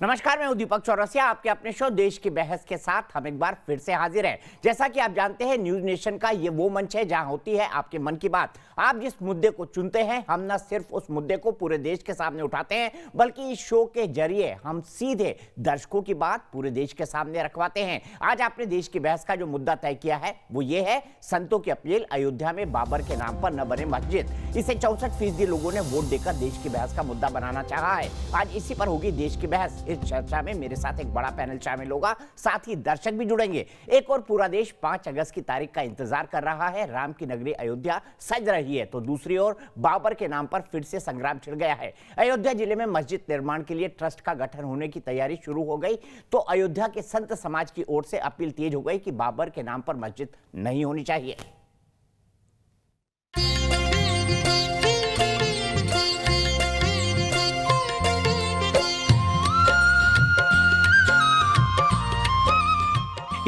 नमस्कार, मैं दीपक चौरसिया आपके अपने शो देश की बहस के साथ हम एक बार फिर से हाजिर हैं। जैसा कि आप जानते हैं, न्यूज नेशन का ये वो मंच है जहां होती है आपके मन की बात। आप जिस मुद्दे को चुनते हैं, हम न सिर्फ उस मुद्दे को पूरे देश के सामने उठाते हैं, बल्कि इस शो के जरिए हम सीधे दर्शकों की बात पूरे देश के सामने रखवाते हैं। आज आपने देश की बहस का जो मुद्दा तय किया है वो ये है, संतों की अपील, अयोध्या में बाबर के नाम पर न बने मस्जिद। इसे 64% लोगों ने वोट देकर देश की बहस का मुद्दा बनाना चाहा है। आज इसी पर होगी देश की बहस। इस चर्चा में मेरे साथ एक बड़ा पैनल शामिल होगा, साथ ही दर्शक भी जुड़ेंगे। एक और पूरा देश 5 अगस्त की तारीख का इंतजार कर रहा है, राम की नगरी अयोध्या सज रही है, तो दूसरी ओर बाबर के नाम पर फिर से संग्राम छिड़ गया है। अयोध्या जिले में मस्जिद निर्माण के लिए ट्रस्ट का गठन होने की तैयारी शुरू हो गई, तो अयोध्या के संत समाज की ओर से अपील तेज हो गई कि बाबर के नाम पर मस्जिद नहीं होनी चाहिए।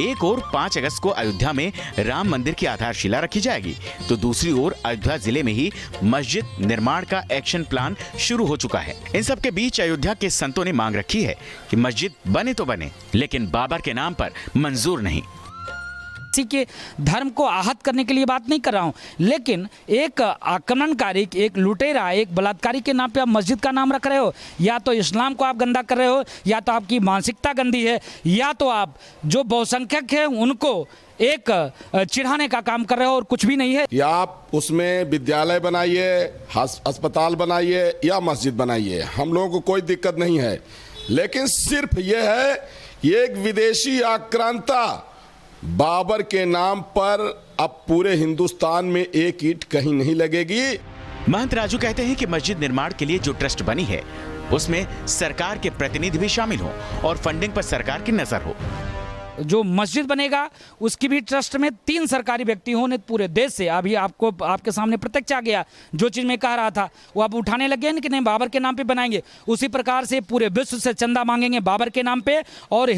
एक ओर 5 अगस्त को अयोध्या में राम मंदिर की आधारशिला रखी जाएगी, तो दूसरी ओर अयोध्या जिले में ही मस्जिद निर्माण का एक्शन प्लान शुरू हो चुका है। इन सब के बीच अयोध्या के संतों ने मांग रखी है कि मस्जिद बने तो बने, लेकिन बाबर के नाम पर मंजूर नहीं। किसी के धर्म को आहत करने के लिए बात नहीं कर रहा हूं, लेकिन एक आक्रमणकारी, एक लुटेरा, एक बलात्कारी के नाम पे आप मस्जिद का नाम रख रहे हो। या तो इस्लाम को आप गंदा कर रहे हो, या तो आपकी मानसिकता गंदी है, या तो आप जो बहुसंख्यक हैं उनको एक चिढ़ाने का काम कर रहे हो और कुछ भी नहीं है। या आप उसमें विद्यालय बनाइए, अस्पताल बनाइए या मस्जिद बनाइए, हम लोगों को कोई दिक्कत नहीं है। लेकिन सिर्फ यह है, ये एक विदेशी आक्रांता बाबर के नाम पर अब पूरे हिंदुस्तान में एक ईंट कहीं नहीं लगेगी। महंत राजू कहते हैं कि मस्जिद निर्माण के लिए जो ट्रस्ट बनी है उसमें सरकार के प्रतिनिधि भी शामिल हों और फंडिंग पर सरकार की नजर हो। जो मस्जिद बनेगा उसकी भी ट्रस्ट में 3 सरकारी व्यक्ति होने पूरे देश से। अभी आपको आपके सामने प्रत्यक्ष आ गया, जो चीज़ मैं कह रहा था वो आप उठाने लगे हैं कि नहीं बाबर के नाम पे बनाएंगे। उसी प्रकार से पूरे विश्व से चंदा मांगेंगे बाबर के नाम पे, और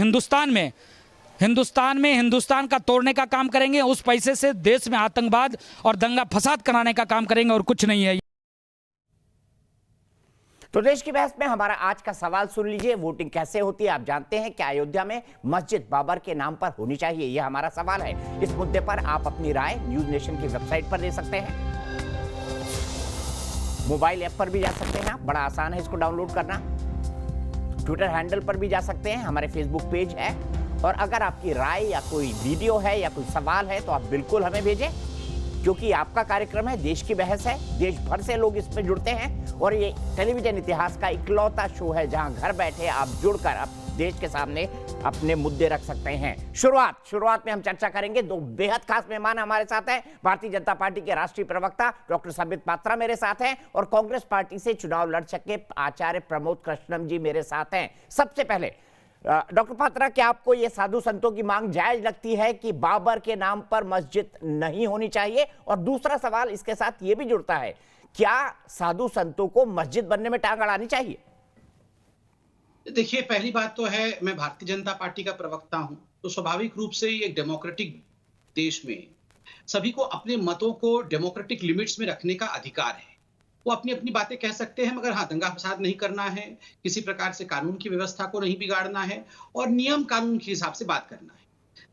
हिंदुस्तान का तोड़ने का काम करेंगे। उस पैसे से देश में आतंकवाद और दंगा फसाद कराने का काम करेंगे, और कुछ नहीं है। तो देश की बहस में हमारा आज का सवाल सुन लीजिए, वोटिंग कैसे होती है आप जानते हैं। क्या अयोध्या में मस्जिद बाबर के नाम पर होनी चाहिए, यह हमारा सवाल है। इस मुद्दे पर आप अपनी राय न्यूज नेशन की वेबसाइट पर दे सकते हैं, मोबाइल ऐप पर भी जा सकते हैं, बड़ा आसान है इसको डाउनलोड करना। ट्विटर हैंडल पर भी जा सकते हैं, हमारे फेसबुक पेज है। और अगर आपकी राय या कोई वीडियो है या कोई सवाल है तो आप बिल्कुल हमें भेजें, क्योंकि आपका कार्यक्रम है, देश की बहस है, देश भर से लोग इस पे जुड़ते हैं, और ये टेलीविजन इतिहास का इकलौता शो है जहां घर बैठे आप जुड़कर अब देश के सामने अपने मुद्दे रख सकते हैं। शुरुआत में हम चर्चा करेंगे। 2 बेहद खास मेहमान हमारे साथ हैं। भारतीय जनता पार्टी के राष्ट्रीय प्रवक्ता डॉक्टर संबित पात्रा मेरे साथ हैं, और कांग्रेस पार्टी से चुनाव लड़ सके आचार्य प्रमोद कृष्णम जी मेरे साथ हैं। सबसे पहले डॉक्टर पात्रा, क्या आपको ये साधु संतों की मांग जायज लगती है कि बाबर के नाम पर मस्जिद नहीं होनी चाहिए? और दूसरा सवाल इसके साथ ये भी जुड़ता है, क्या साधु संतों को मस्जिद बनने में टांग अड़ानी चाहिए? देखिए, पहली बात तो है, मैं भारतीय जनता पार्टी का प्रवक्ता हूं, तो स्वाभाविक रूप से ये एक डेमोक्रेटिक देश में सभी को अपने मतों को डेमोक्रेटिक लिमिट्स में रखने का अधिकार है। वो अपनी अपनी बातें कह सकते हैं, मगर हाँ, दंगा फसाद नहीं करना है, किसी प्रकार से कानून की व्यवस्था को नहीं बिगाड़ना है, और नियम कानून के हिसाब से बात करना है।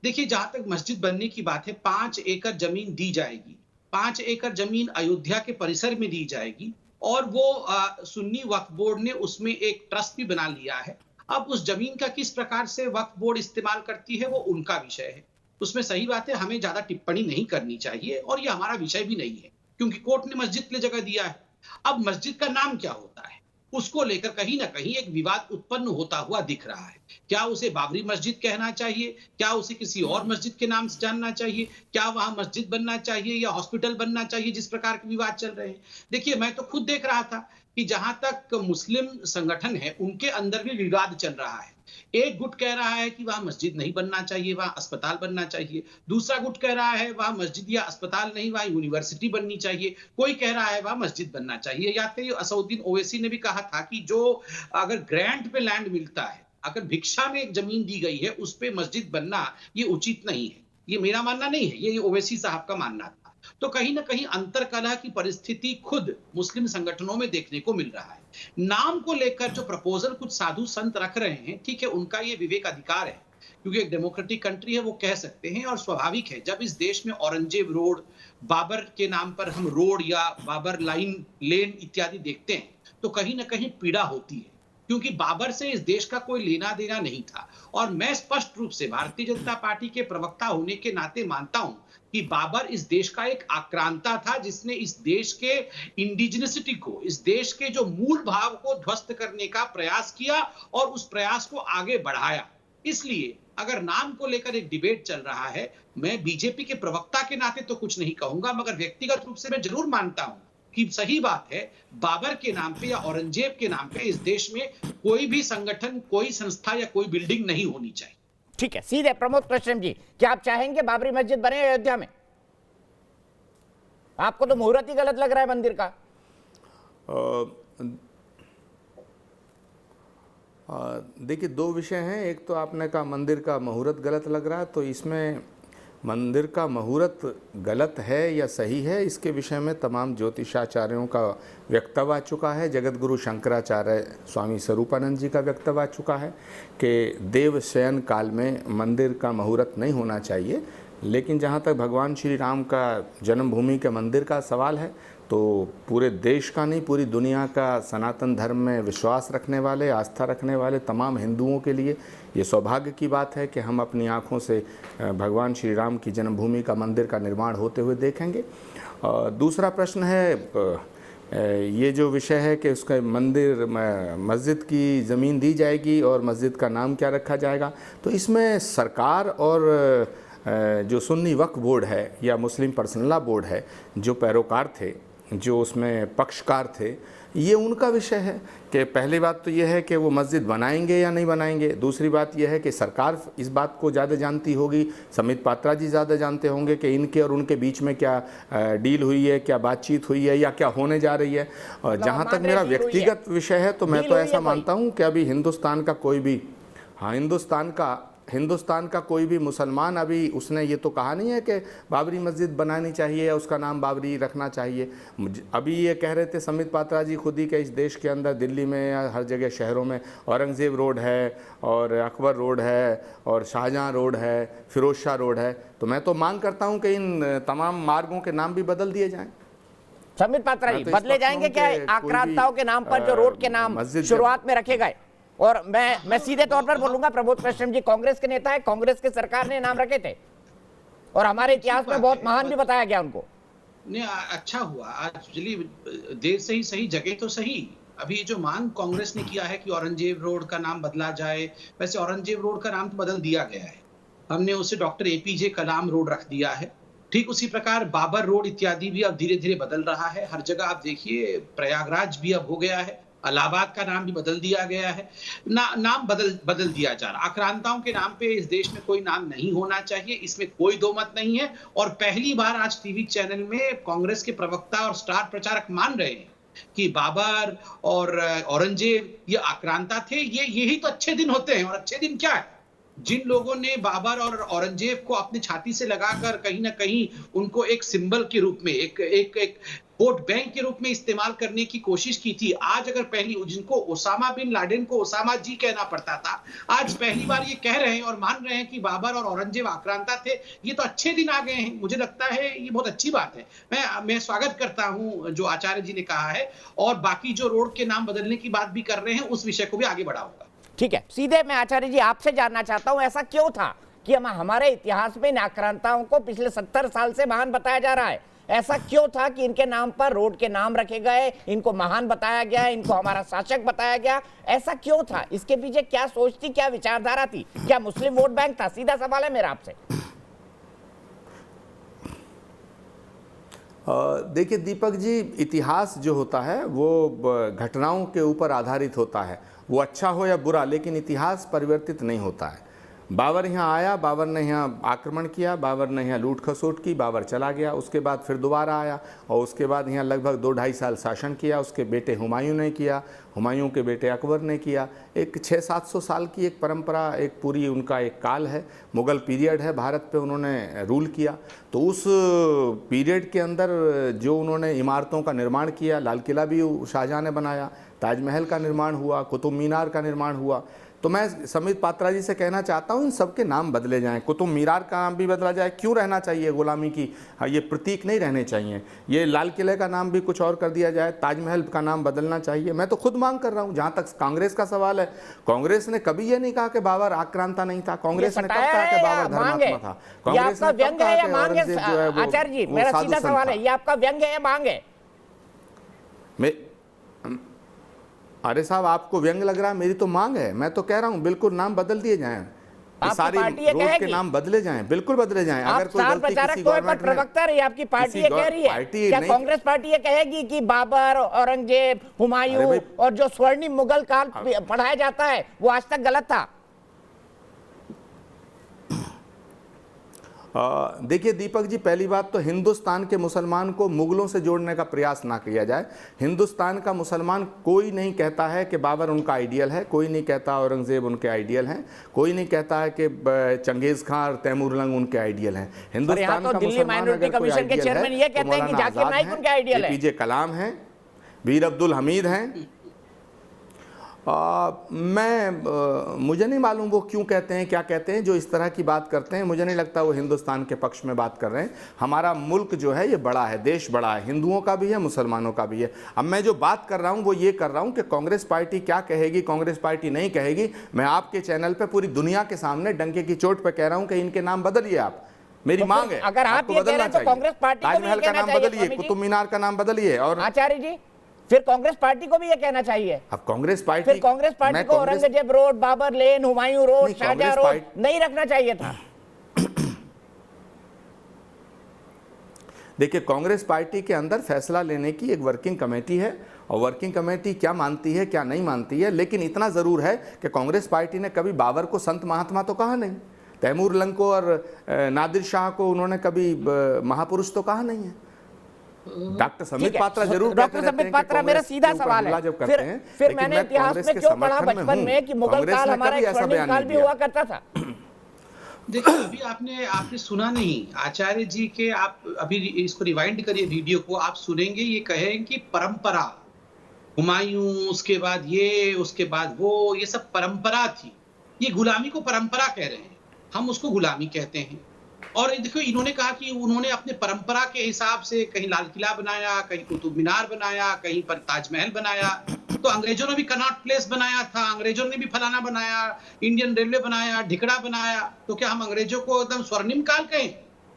देखिए, जहां तक मस्जिद बनने की बात है, 5 एकड़ जमीन दी जाएगी। 5 एकड़ जमीन अयोध्या के परिसर में दी जाएगी, और वो सुन्नी वक्फ बोर्ड ने उसमें एक ट्रस्ट भी बना लिया है। अब उस जमीन का किस प्रकार से वक्फ बोर्ड इस्तेमाल करती है वो उनका विषय है। उसमें सही बात है, हमें ज्यादा टिप्पणी नहीं करनी चाहिए, और ये हमारा विषय भी नहीं है, क्योंकि कोर्ट ने मस्जिद के लिए जगह दिया है। अब मस्जिद का नाम क्या होता है, उसको लेकर कहीं ना कहीं एक विवाद उत्पन्न होता हुआ दिख रहा है। क्या उसे बाबरी मस्जिद कहना चाहिए, क्या उसे किसी और मस्जिद के नाम से जानना चाहिए, क्या वहां मस्जिद बनना चाहिए या हॉस्पिटल बनना चाहिए, जिस प्रकार के विवाद चल रहे हैं। देखिए, मैं तो खुद देख रहा था कि जहां तक मुस्लिम संगठन है उनके अंदर भी विवाद चल रहा है। एक गुट कह रहा है कि वहां मस्जिद नहीं बनना चाहिए, वहां अस्पताल बनना चाहिए। दूसरा गुट कह रहा है वहां मस्जिद या अस्पताल नहीं, वहां यूनिवर्सिटी बननी चाहिए। कोई कह रहा है वहां मस्जिद बनना चाहिए। याद करिए, असदुद्दीन ओवैसी ने भी कहा था कि जो अगर ग्रांट पे लैंड मिलता है, अगर भिक्षा में एक जमीन दी गई है, उस पे मस्जिद बनना ये उचित नहीं है। ये मेरा मानना नहीं है, ये ओवैसी साहब का मानना था। तो कहीं ना कहीं अंतरकलह की परिस्थिति खुद मुस्लिम संगठनों में देखने को मिल रहा है। नाम को लेकर जो प्रपोजल कुछ साधु संत रख रहे हैं, ठीक है, उनका ये विवेक अधिकार है, क्योंकि एक डेमोक्रेटिक कंट्री है, वो कह सकते हैं। और स्वाभाविक है, जब इस देश में औरंगजेब रोड, बाबर के नाम पर हम रोड या बाबर लाइन, लेन इत्यादि देखते हैं, तो कहीं ना कहीं पीड़ा होती है, क्योंकि बाबर से इस देश का कोई लेना देना नहीं था। और मैं स्पष्ट रूप से भारतीय जनता पार्टी के प्रवक्ता होने के नाते मानता हूं कि बाबर इस देश का एक आक्रांता था, जिसने इस देश के इंडिजिनिसिटी को, इस देश के जो मूल भाव को ध्वस्त करने का प्रयास किया और उस प्रयास को आगे बढ़ाया। इसलिए अगर नाम को लेकर एक डिबेट चल रहा है, मैं बीजेपी के प्रवक्ता के नाते तो कुछ नहीं कहूंगा, मगर व्यक्तिगत रूप से मैं जरूर मानता हूं कि सही बात है, बाबर के नाम पे या औरंगजेब के नाम पे इस देश में कोई भी संगठन, कोई संस्था या कोई बिल्डिंग नहीं होनी चाहिए। ठीक है, सीधे प्रमोद कृष्ण जी, क्या आप चाहेंगे बाबरी मस्जिद बने अयोध्या में? आपको तो मुहूर्त ही गलत लग रहा है मंदिर का। देखिए, दो विषय हैं। एक तो आपने कहा मंदिर का मुहूर्त गलत लग रहा है, तो इसमें मंदिर का मुहूर्त गलत है या सही है, इसके विषय में तमाम ज्योतिषाचार्यों का वक्तव्य आ चुका है। जगत गुरु शंकराचार्य स्वामी स्वरूपानंद जी का वक्तव्य आ चुका है कि देव शयन काल में मंदिर का मुहूर्त नहीं होना चाहिए। लेकिन जहाँ तक भगवान श्री राम का जन्मभूमि के मंदिर का सवाल है, तो पूरे देश का नहीं, पूरी दुनिया का सनातन धर्म में विश्वास रखने वाले, आस्था रखने वाले तमाम हिंदुओं के लिए ये सौभाग्य की बात है कि हम अपनी आँखों से भगवान श्री राम की जन्मभूमि का मंदिर का निर्माण होते हुए देखेंगे। दूसरा प्रश्न है, ये जो विषय है कि उसका मंदिर, मस्जिद की ज़मीन दी जाएगी और मस्जिद का नाम क्या रखा जाएगा, तो इसमें सरकार और जो सुन्नी वक्फ बोर्ड है या मुस्लिम पर्सनल लॉ बोर्ड है, जो पैरोकार थे, जो उसमें पक्षकार थे, ये उनका विषय है कि पहली बात तो ये है कि वो मस्जिद बनाएंगे या नहीं बनाएंगे। दूसरी बात यह है कि सरकार इस बात को ज़्यादा जानती होगी, समित पात्रा जी ज़्यादा जानते होंगे कि इनके और उनके बीच में क्या डील हुई है, क्या बातचीत हुई है या क्या होने जा रही है। और जहाँ तक मेरा व्यक्तिगत विषय है, तो मैं तो ऐसा मानता हूँ कि अभी हिंदुस्तान का कोई भी, हाँ, हिंदुस्तान का कोई भी मुसलमान अभी उसने ये तो कहा नहीं है कि बाबरी मस्जिद बनानी चाहिए या उसका नाम बाबरी रखना चाहिए। अभी ये कह रहे थे समित पात्रा जी खुद ही के इस देश के अंदर, दिल्ली में या हर जगह शहरों में औरंगज़ेब रोड है और अकबर रोड है और शाहजहाँ रोड है, फिरोज शाह रोड है। तो मैं तो मांग करता हूँ कि इन तमाम मार्गों के नाम भी बदल दिए जाएँ। समित पात्रा जी, बदले जाएंगे क्या आक्रांताओं के नाम पर जो रोड के नाम शुरुआत में रखे गए? और मैं सीधे तौर पर बोलूंगा, प्रमोद कृष्ण जी कांग्रेस के नेता है, कांग्रेस की सरकार ने नाम रखे थे और हमारे इतिहास में बहुत महान भी बताया गया उनको। नहीं, अच्छा हुआ आज, चलिए देर से ही सही, जगह तो सही। अभी जो मांग कांग्रेस ने किया है कि औरंगजेब रोड का नाम बदला जाए, वैसे औरंगजेब रोड का नाम तो बदल दिया गया है, हमने उसे डॉक्टर APJ कलाम रोड रख दिया है। ठीक उसी प्रकार बाबर रोड इत्यादि भी अब धीरे धीरे बदल रहा है। हर जगह आप देखिए, प्रयागराज भी अब हो गया है, इलाहाबाद का नाम भी बदल दिया गया है। नाम बदल दिया जा रहा। आक्रांताओं के नाम पे इस देश में कोई नाम नहीं होना चाहिए, इसमें कोई दो मत नहीं है। और पहली बार आज टीवी चैनल में कांग्रेस के प्रवक्ता और स्टार प्रचारक मान रहे हैं कि बाबर और औरंगजेब ये आक्रांता थे। यही तो अच्छे दिन होते हैं। और अच्छे दिन क्या है? जिन लोगों ने बाबर और औरंगजेब को अपनी छाती से लगाकर कहीं ना कहीं उनको एक सिंबल के रूप में, एक वोट बैंक के रूप में इस्तेमाल करने की कोशिश की थी, आज अगर जिनको ओसामा बिन लादेन को ओसामा जी कहना पड़ता था, आज पहली बार ये कह रहे हैं और मान रहे हैं कि बाबर और औरंगजेब आक्रांता थे। ये तो अच्छे दिन आ गए हैं। मुझे लगता है ये बहुत अच्छी बात है। मैं स्वागत करता हूं जो आचार्य जी ने कहा है, और बाकी जो रोड के नाम बदलने की बात भी कर रहे हैं, उस विषय को भी आगे बढ़ाऊंगा। ठीक है, सीधे मैं आचार्य जी आपसे जानना चाहता हूं, ऐसा क्यों था कि हमारे इतिहास में इन आक्रांताओं को पिछले 70 साल से महान बताया जा रहा है? ऐसा क्यों था कि इनके नाम पर रोड के नाम रखे गए, इनको महान बताया गया, इनको हमारा शासक बताया गया? ऐसा क्यों था? इसके पीछे क्या सोच थी, क्या विचारधारा थी? क्या मुस्लिम वोट बैंक था? सीधा सवाल है मेरा आपसे। देखिए दीपक जी, इतिहास जो होता है वो घटनाओं के ऊपर आधारित होता है, वो अच्छा हो या बुरा, लेकिन इतिहास परिवर्तित नहीं होता है। बाबर यहाँ आया, बाबर ने यहाँ आक्रमण किया, बाबर ने यहाँ लूट खसोट की, बाबर चला गया, उसके बाद फिर दोबारा आया और उसके बाद यहाँ लगभग 2-2.5 साल शासन किया। उसके बेटे हुमायूं ने किया, हुमायूं के बेटे अकबर ने किया। एक 600-700 साल की एक परंपरा, एक पूरी उनका एक काल है, मुग़ल पीरियड है, भारत पे उन्होंने रूल किया। तो उस पीरियड के अंदर जो उन्होंने इमारतों का निर्माण किया, लाल किला भी शाहजहाँ ने बनाया, ताजमहल का निर्माण हुआ, कुतुब मीनार का निर्माण हुआ। तो मैं समित पात्रा जी से कहना चाहता हूँ इन सबके नाम बदले जाएं, कुतुब मीनार का नाम भी बदला जाए। क्यों रहना चाहिए गुलामी की, ये प्रतीक नहीं रहने चाहिए। ये लाल किले का नाम भी कुछ और कर दिया जाए, ताजमहल का नाम बदलना चाहिए। मैं तो खुद मांग कर रहा हूँ। जहाँ तक कांग्रेस का सवाल है, कांग्रेस ने कभी ये नहीं कहा कि बाबर आक्रांता नहीं था। कांग्रेस ने कब कहा कि बाबर धर्मात्मा था? कांग्रेस ने कब कहा कि औरंगजेब जो है वो आचार्य जी, मेरा सीधा सवाल है, ये आपका व्यंग्य है या मांग है? अरे साहब, आपको व्यंग लग रहा है, मेरी तो मांग है। मैं तो कह रहा हूँ बिल्कुल नाम बदल दिए जाएं, सारी रोड के नाम बदले जाएं, बिल्कुल बदले जाएं। अगर कोई गलती किसी गवर्नमेंट में, प्रवक्ता रही, आपकी पार्टी ये कह रही है, क्या कांग्रेस पार्टी ये कहेगी कि बाबर, औरंगजेब, हुमायूं और जो स्वर्णिम मुगल काल पढ़ाया जाता है वो आज तक गलत था? देखिए दीपक जी, पहली बात तो हिंदुस्तान के मुसलमान को मुगलों से जोड़ने का प्रयास ना किया जाए। हिंदुस्तान का मुसलमान कोई नहीं कहता है कि बाबर उनका आइडियल है, कोई नहीं कहता औरंगजेब उनके आइडियल हैं, कोई नहीं कहता है कि चंगेज खान और तैमूरलंग उनके आइडियल हैं। हिंदुस्तान का मुसलमान अगर कोई आइडियल है तो मौलाना आजाद हैं, APJ कलाम हैं, वीर अब्दुल हमीद हैं। मुझे नहीं मालूम वो क्यों कहते हैं, क्या कहते हैं, जो इस तरह की बात करते हैं। मुझे नहीं लगता वो हिंदुस्तान के पक्ष में बात कर रहे हैं। हमारा मुल्क जो है ये बड़ा है, देश बड़ा है, हिंदुओं का भी है, मुसलमानों का भी है। अब मैं जो बात कर रहा हूँ वो ये कर रहा हूँ कि कांग्रेस पार्टी क्या कहेगी, कांग्रेस पार्टी नहीं कहेगी। मैं आपके चैनल पर पूरी दुनिया के सामने डंके की चोट पर कह रहा हूँ कि इनके नाम बदलिए आप। मेरी मांग है, अगर आप ये कह रहे हैं तो कांग्रेस पार्टी को ताजमहल का नाम बदलिए, कुतुब मीनार का नाम बदलिए। और आचार्य जी, फिर कांग्रेस पार्टी को भी ये कहना चाहिए। अब कांग्रेस पार्टी को औरंगजेब रोड, बाबर लेन, हुमायूं रोड, शाहजहां रोड नहीं रखना चाहिए था। देखिए, कांग्रेस पार्टी के अंदर फैसला लेने की एक वर्किंग कमेटी है और वर्किंग कमेटी क्या मानती है क्या नहीं मानती है। लेकिन इतना जरूर है कि कांग्रेस पार्टी ने कभी बाबर को संत महात्मा तो कहा नहीं, तैमूरलंग को और नादिर शाह को उन्होंने कभी महापुरुष तो कहा नहीं है। डॉक्टर समित पात्रा जरूर डॉक्टर समित पात्रा, मेरा सीधा सवाल है, फिर मैंने इतिहास में क्यों पढ़ा बचपन में कि मुगल काल हमारा एक स्वर्णिम काल भी हुआ करता था। देखिए, अभी आपने सुना नहीं आचार्य जी के, आप अभी इसको रिवाइंड करिए वीडियो को, आप सुनेंगे ये कहें कि परंपरा, हुमायूं, उसके बाद ये, उसके बाद वो, ये सब परंपरा थी। ये गुलामी को परंपरा कह रहे हैं, हम उसको गुलामी कहते हैं। और देखो, इन्होंने कहा कि उन्होंने अपने परंपरा के हिसाब से कहीं लाल किला बनाया, कहीं कुतुब मीनार बनाया, कहीं पर ताजमहल बनाया। तो अंग्रेजों ने भी कनॉट प्लेस बनाया था, अंग्रेजों ने भी फलाना बनाया, इंडियन रेलवे बनाया, ढिकड़ा बनाया। तो क्या हम अंग्रेजों को एकदम स्वर्णिम काल कहें?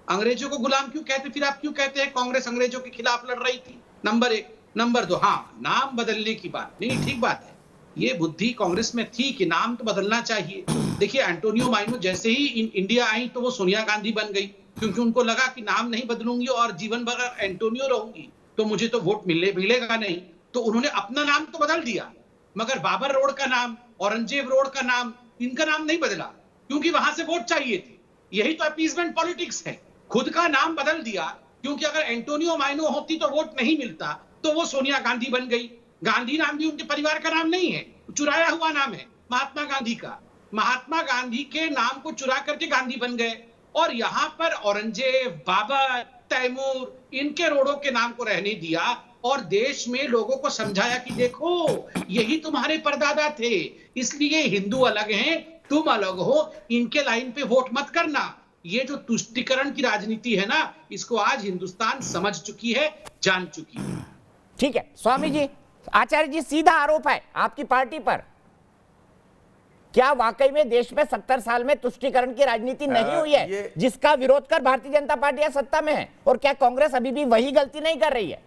अंग्रेजों को गुलाम क्यों कहते? फिर आप क्यों कहते हैं कांग्रेस अंग्रेजों के खिलाफ लड़ रही थी? नंबर 1। नंबर 2, हाँ, नाम बदलने की बात नहीं, ठीक बात है, ये बुद्धि कांग्रेस में थी कि नाम तो बदलना चाहिए। देखिए, एंटोनियो माइनो जैसे ही इंडिया आई तो वो सोनिया गांधी बन गई, क्योंकि उनको लगा कि नाम नहीं बदलूंगी और जीवन भर एंटोनियो रहूंगी तो मुझे तो वोट मिलेगा नहीं। तो उन्होंने अपना नाम तो बदल दिया, मगर बाबर रोड का नाम, औरंगजेब रोड का नाम, इनका नाम नहीं बदला, क्योंकि वहां से वोट चाहिए थे। यही तो अपीसमेंट पॉलिटिक्स है। खुद का नाम बदल दिया, क्योंकि अगर एंटोनियो माइनो होती तो वोट नहीं मिलता, तो वो सोनिया गांधी बन गई। गांधी नाम भी उनके परिवार का नाम नहीं है, चुराया हुआ नाम है महात्मा गांधी का। महात्मा गांधी के नाम को चुरा करके गांधी बन गए और यहाँ पर औरंगजेब, बाबर, तैमूर, इनके रोडों के नाम को रहने दिया और देश में लोगों को समझाया कि देखो, यही तुम्हारे परदादा थे, इसलिए हिंदू अलग हैं, तुम अलग हो, इनके लाइन पे वोट मत करना। ये जो तुष्टीकरण की राजनीति है ना, इसको आज हिंदुस्तान समझ चुकी है, जान चुकी है। ठीक है स्वामी जी, आचार्य जी, सीधा आरोप है आपकी पार्टी पर। क्या वाकई में देश में 70 साल में तुष्टीकरण की राजनीति नहीं हुई है, जिसका विरोध कर भारतीय जनता पार्टी सत्ता में है? और क्या कांग्रेस अभी भी वही गलती नहीं कर रही है?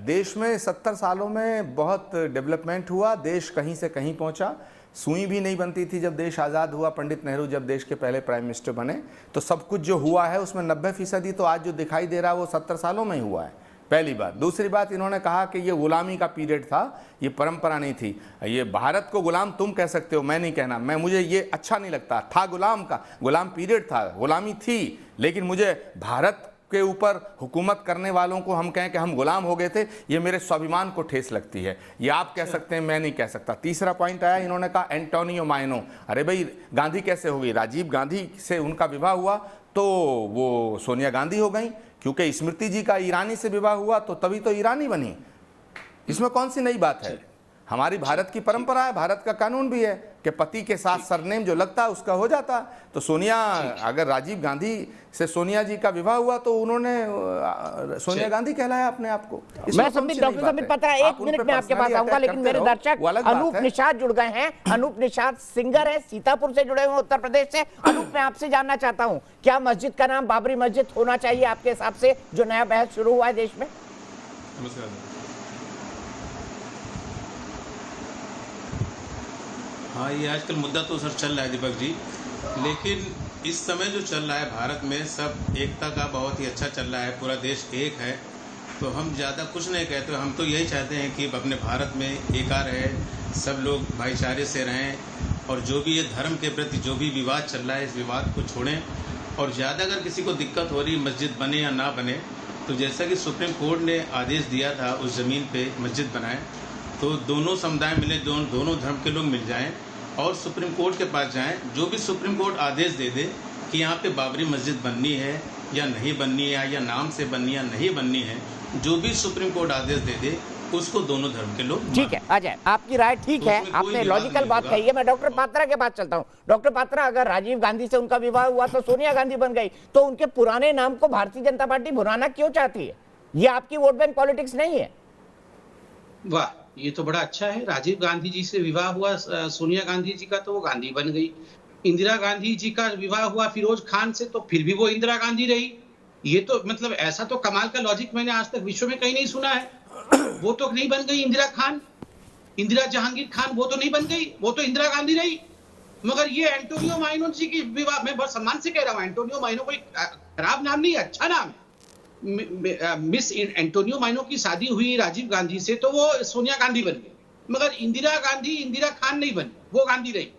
देश में 70 सालों में बहुत डेवलपमेंट हुआ, देश कहीं से कहीं पहुंचा। सुई भी नहीं बनती थी जब देश आज़ाद हुआ। पंडित नेहरू जब देश के पहले प्राइम मिनिस्टर बने तो सब कुछ जो हुआ है उसमें 90% तो आज जो दिखाई दे रहा है वो 70 सालों में ही हुआ है। पहली बात। दूसरी बात, इन्होंने कहा कि ये गुलामी का पीरियड था, ये परंपरा नहीं थी। ये भारत को गुलाम तुम कह सकते हो, मैं नहीं कहना। मुझे ये अच्छा नहीं लगता। था गुलाम पीरियड था, गुलामी थी, लेकिन मुझे भारत के ऊपर हुकूमत करने वालों को हम कहें कि हम गुलाम हो गए थे, ये मेरे स्वाभिमान को ठेस लगती है। ये आप कह सकते हैं, मैं नहीं कह सकता। तीसरा पॉइंट आया, इन्होंने कहा एंटोनियो माइनो। अरे भाई, गांधी कैसे हो गई? राजीव गांधी से उनका विवाह हुआ तो वो सोनिया गांधी हो गई, क्योंकि स्मृति जी का ईरानी से विवाह हुआ तो तभी तो ईरानी बनी। इसमें कौन सी नई बात है? हमारी भारत की परंपरा है, भारत का कानून भी है कि पति के साथ सरनेम जो लगता है उसका हो जाता। तो सोनिया, अगर राजीव गांधी से सोनिया जी का विवाह हुआ तो उन्होंने सोनिया गांधी कहलाया अपने आप को। मैं संबित डॉक्टर संबित पात्रा, एक मिनट में आपके पास आऊंगा, लेकिन मेरे दर्शक अनूप निषाद जुड़ गए हैं। अनूप निषाद सिंगर है, सीतापुर से जुड़े हुए, उत्तर प्रदेश से। अनूप, मैं आपसे जानना चाहता हूं, क्या मस्जिद का नाम बाबरी मस्जिद होना चाहिए आपके हिसाब से, जो नया बहस शुरू हुआ है देश में? हाँ, ये आजकल मुद्दा तो सर चल रहा है दीपक जी, लेकिन इस समय जो चल रहा है भारत में, सब एकता का बहुत ही अच्छा चल रहा है, पूरा देश एक है। तो हम ज़्यादा कुछ नहीं कहते, हम तो यही चाहते हैं कि अपने भारत में एका रहे, सब लोग भाईचारे से रहें, और जो भी ये धर्म के प्रति जो भी विवाद चल रहा है, इस विवाद को छोड़ें। और ज़्यादा अगर किसी को दिक्कत हो रही मस्जिद बने या ना बने, तो जैसा कि सुप्रीम कोर्ट ने आदेश दिया था उस ज़मीन पर मस्जिद बनाएँ, तो दोनों समुदाय मिले, दोनों धर्म के लोग मिल जाएं और सुप्रीम कोर्ट के पास जाएं। जो भी सुप्रीम कोर्ट आदेश दे दे कि यहाँ पे बाबरी मस्जिद बननी है या नहीं बननी है, या नाम से बननी या नहीं बननी है, जो भी सुप्रीम कोर्ट आदेश दे दे उसको दोनों धर्म के लोग। ठीक है अजय, आपकी राय ठीक है, आपने लॉजिकल बात कही है। मैं डॉक्टर पात्रा के पास चलता हूँ। डॉक्टर पात्रा, अगर राजीव गांधी से उनका विवाह हुआ तो सोनिया गांधी बन गई, तो उनके पुराने नाम को भारतीय जनता पार्टी भुनाना क्यों चाहती है? ये आपकी वोट बैंक पॉलिटिक्स नहीं है? वाह, ये तो बड़ा अच्छा है। राजीव गांधी जी से विवाह हुआ सोनिया गांधी जी का, तो वो गांधी बन गई। इंदिरा गांधी जी का विवाह हुआ फिरोज खान से, तो फिर भी वो इंदिरा गांधी रही। ये तो मतलब ऐसा तो कमाल का लॉजिक मैंने आज तक विश्व में कहीं नहीं सुना है। वो तो नहीं बन गई इंदिरा खान, इंदिरा जहांगीर खान, वो तो नहीं बन गई, वो तो इंदिरा गांधी रही। मगर ये एंटोनियो माइनो जी की विवाह, मैं बहुत सम्मान से कह रहा हूँ, एंटोनियो माइनो कोई खराब नाम नहीं, अच्छा नाम है। मिस एंटोनियो माइनो की शादी हुई राजीव गांधी से, तो वो सोनिया गांधी बन गई। मगर इंदिरा गांधी इंदिरा खान नहीं बनी, वो गांधी रही।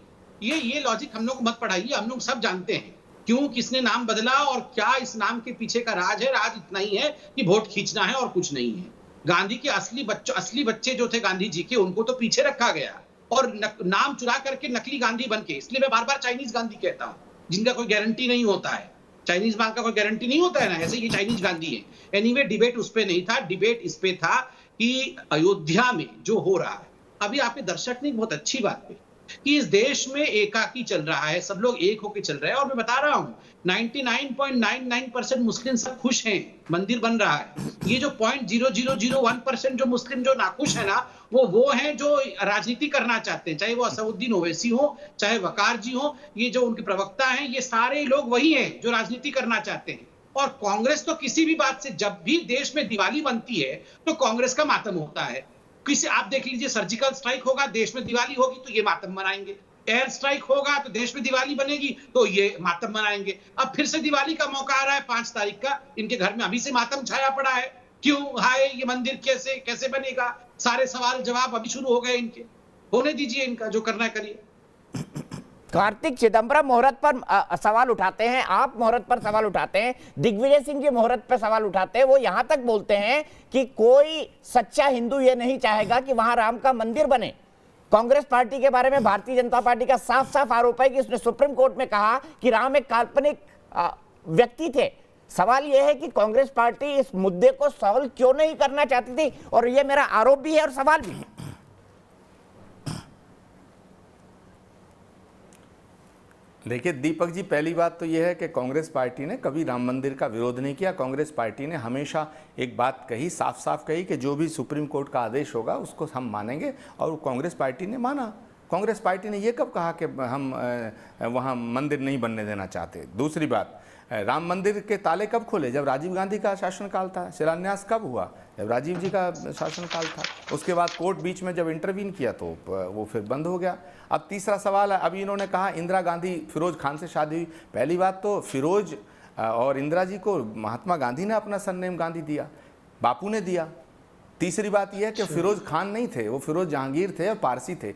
ये लॉजिक हम लोग को मत पढ़ाइए, हम लोग सब जानते हैं क्यों, किसने नाम बदला और क्या इस नाम के पीछे का राज है। राज इतना ही है कि वोट खींचना है और कुछ नहीं है। गांधी के असली बच्चे जो थे गांधी जी के, उनको तो पीछे रखा गया और नाम चुरा करके नकली गांधी बन के, इसलिए मैं बार बार चाइनीज गांधी कहता हूँ, जिनका कोई गारंटी नहीं होता है। चाइनीज माल का कोई गारंटी नहीं होता है ना, ऐसे ये चाइनीज गांधी है। एनीवे, डिबेट उस पे नहीं था, डिबेट इस पे था कि अयोध्या में जो हो रहा है, अभी आपके दर्शक ने बहुत अच्छी बात कही कि इस देश में एकाकी चल रहा है, सब लोग एक होकर चल रहे हैं। और मैं बता रहा हूं 99.99% मुस्लिम सब खुश हैं, मंदिर बन रहा है। ये जो 0.0001% जो मुस्लिम जो नाखुश है ना, वो हैं जो राजनीति करना चाहते हैं, चाहे वो असदुद्दीन ओवैसी हो, चाहे वकार जी हो, ये जो उनके प्रवक्ता हैं, ये सारे लोग वही हैं जो राजनीति करना चाहते हैं। और कांग्रेस तो किसी भी बात से, जब भी देश में दिवाली बनती है तो कांग्रेस का मातम होता है। किसी, आप देख लीजिए, सर्जिकल स्ट्राइक होगा, देश में दिवाली होगी तो ये मातम मनाएंगे। एयर स्ट्राइक होगा तो देश में दिवाली बनेगी तो ये मातम मनाएंगे। अब फिर से दिवाली का मौका आ रहा है 5 तारीख का, इनके घर में अभी से मातम छाया पड़ा है। क्यों? हाय, ये मंदिर कैसे बनेगा? सारे सवाल जवाब अभी शुरू हो गए इनके। होने दीजिए, इनका जो करना है करिए। कार्तिक चिदंबरम मुहूर्त पर सवाल उठाते हैं, आप मुहूर्त पर सवाल उठाते हैं, दिग्विजय सिंह जी मुहूर्त पर सवाल उठाते हैं। वो यहां तक बोलते हैं कि कोई सच्चा हिंदू ये नहीं चाहेगा कि वहां राम का मंदिर बने। कांग्रेस पार्टी के बारे में भारतीय जनता पार्टी का साफ साफ आरोप है कि उसने सुप्रीम कोर्ट में कहा कि राम एक काल्पनिक व्यक्ति थे। सवाल यह है कि कांग्रेस पार्टी इस मुद्दे को सॉल्व क्यों नहीं करना चाहती थी, और यह मेरा आरोप भी है और सवाल भी है। देखिए दीपक जी, पहली बात तो यह है कि कांग्रेस पार्टी ने कभी राम मंदिर का विरोध नहीं किया। कांग्रेस पार्टी ने हमेशा एक बात कही, साफ साफ कही कि जो भी सुप्रीम कोर्ट का आदेश होगा उसको हम मानेंगे, और कांग्रेस पार्टी ने माना। कांग्रेस पार्टी ने ये कब कहा कि हम वहाँ मंदिर नहीं बनने देना चाहते। दूसरी बात, राम मंदिर के ताले कब खोले? जब राजीव गांधी का शासनकाल था। शिलान्यास कब हुआ? जब राजीव जी का शासनकाल था। उसके बाद कोर्ट बीच में जब इंटरवीन किया तो वो फिर बंद हो गया। अब तीसरा सवाल है, अभी इन्होंने कहा इंदिरा गांधी फिरोज खान से शादी हुई। पहली बात तो फिरोज और इंदिरा जी को महात्मा गांधी ने अपना सरनेम गांधी दिया। बापू ने दिया। तीसरी बात यह है कि फिरोज खान नहीं थे, वो फिरोज जहांगीर थे और पारसी थे,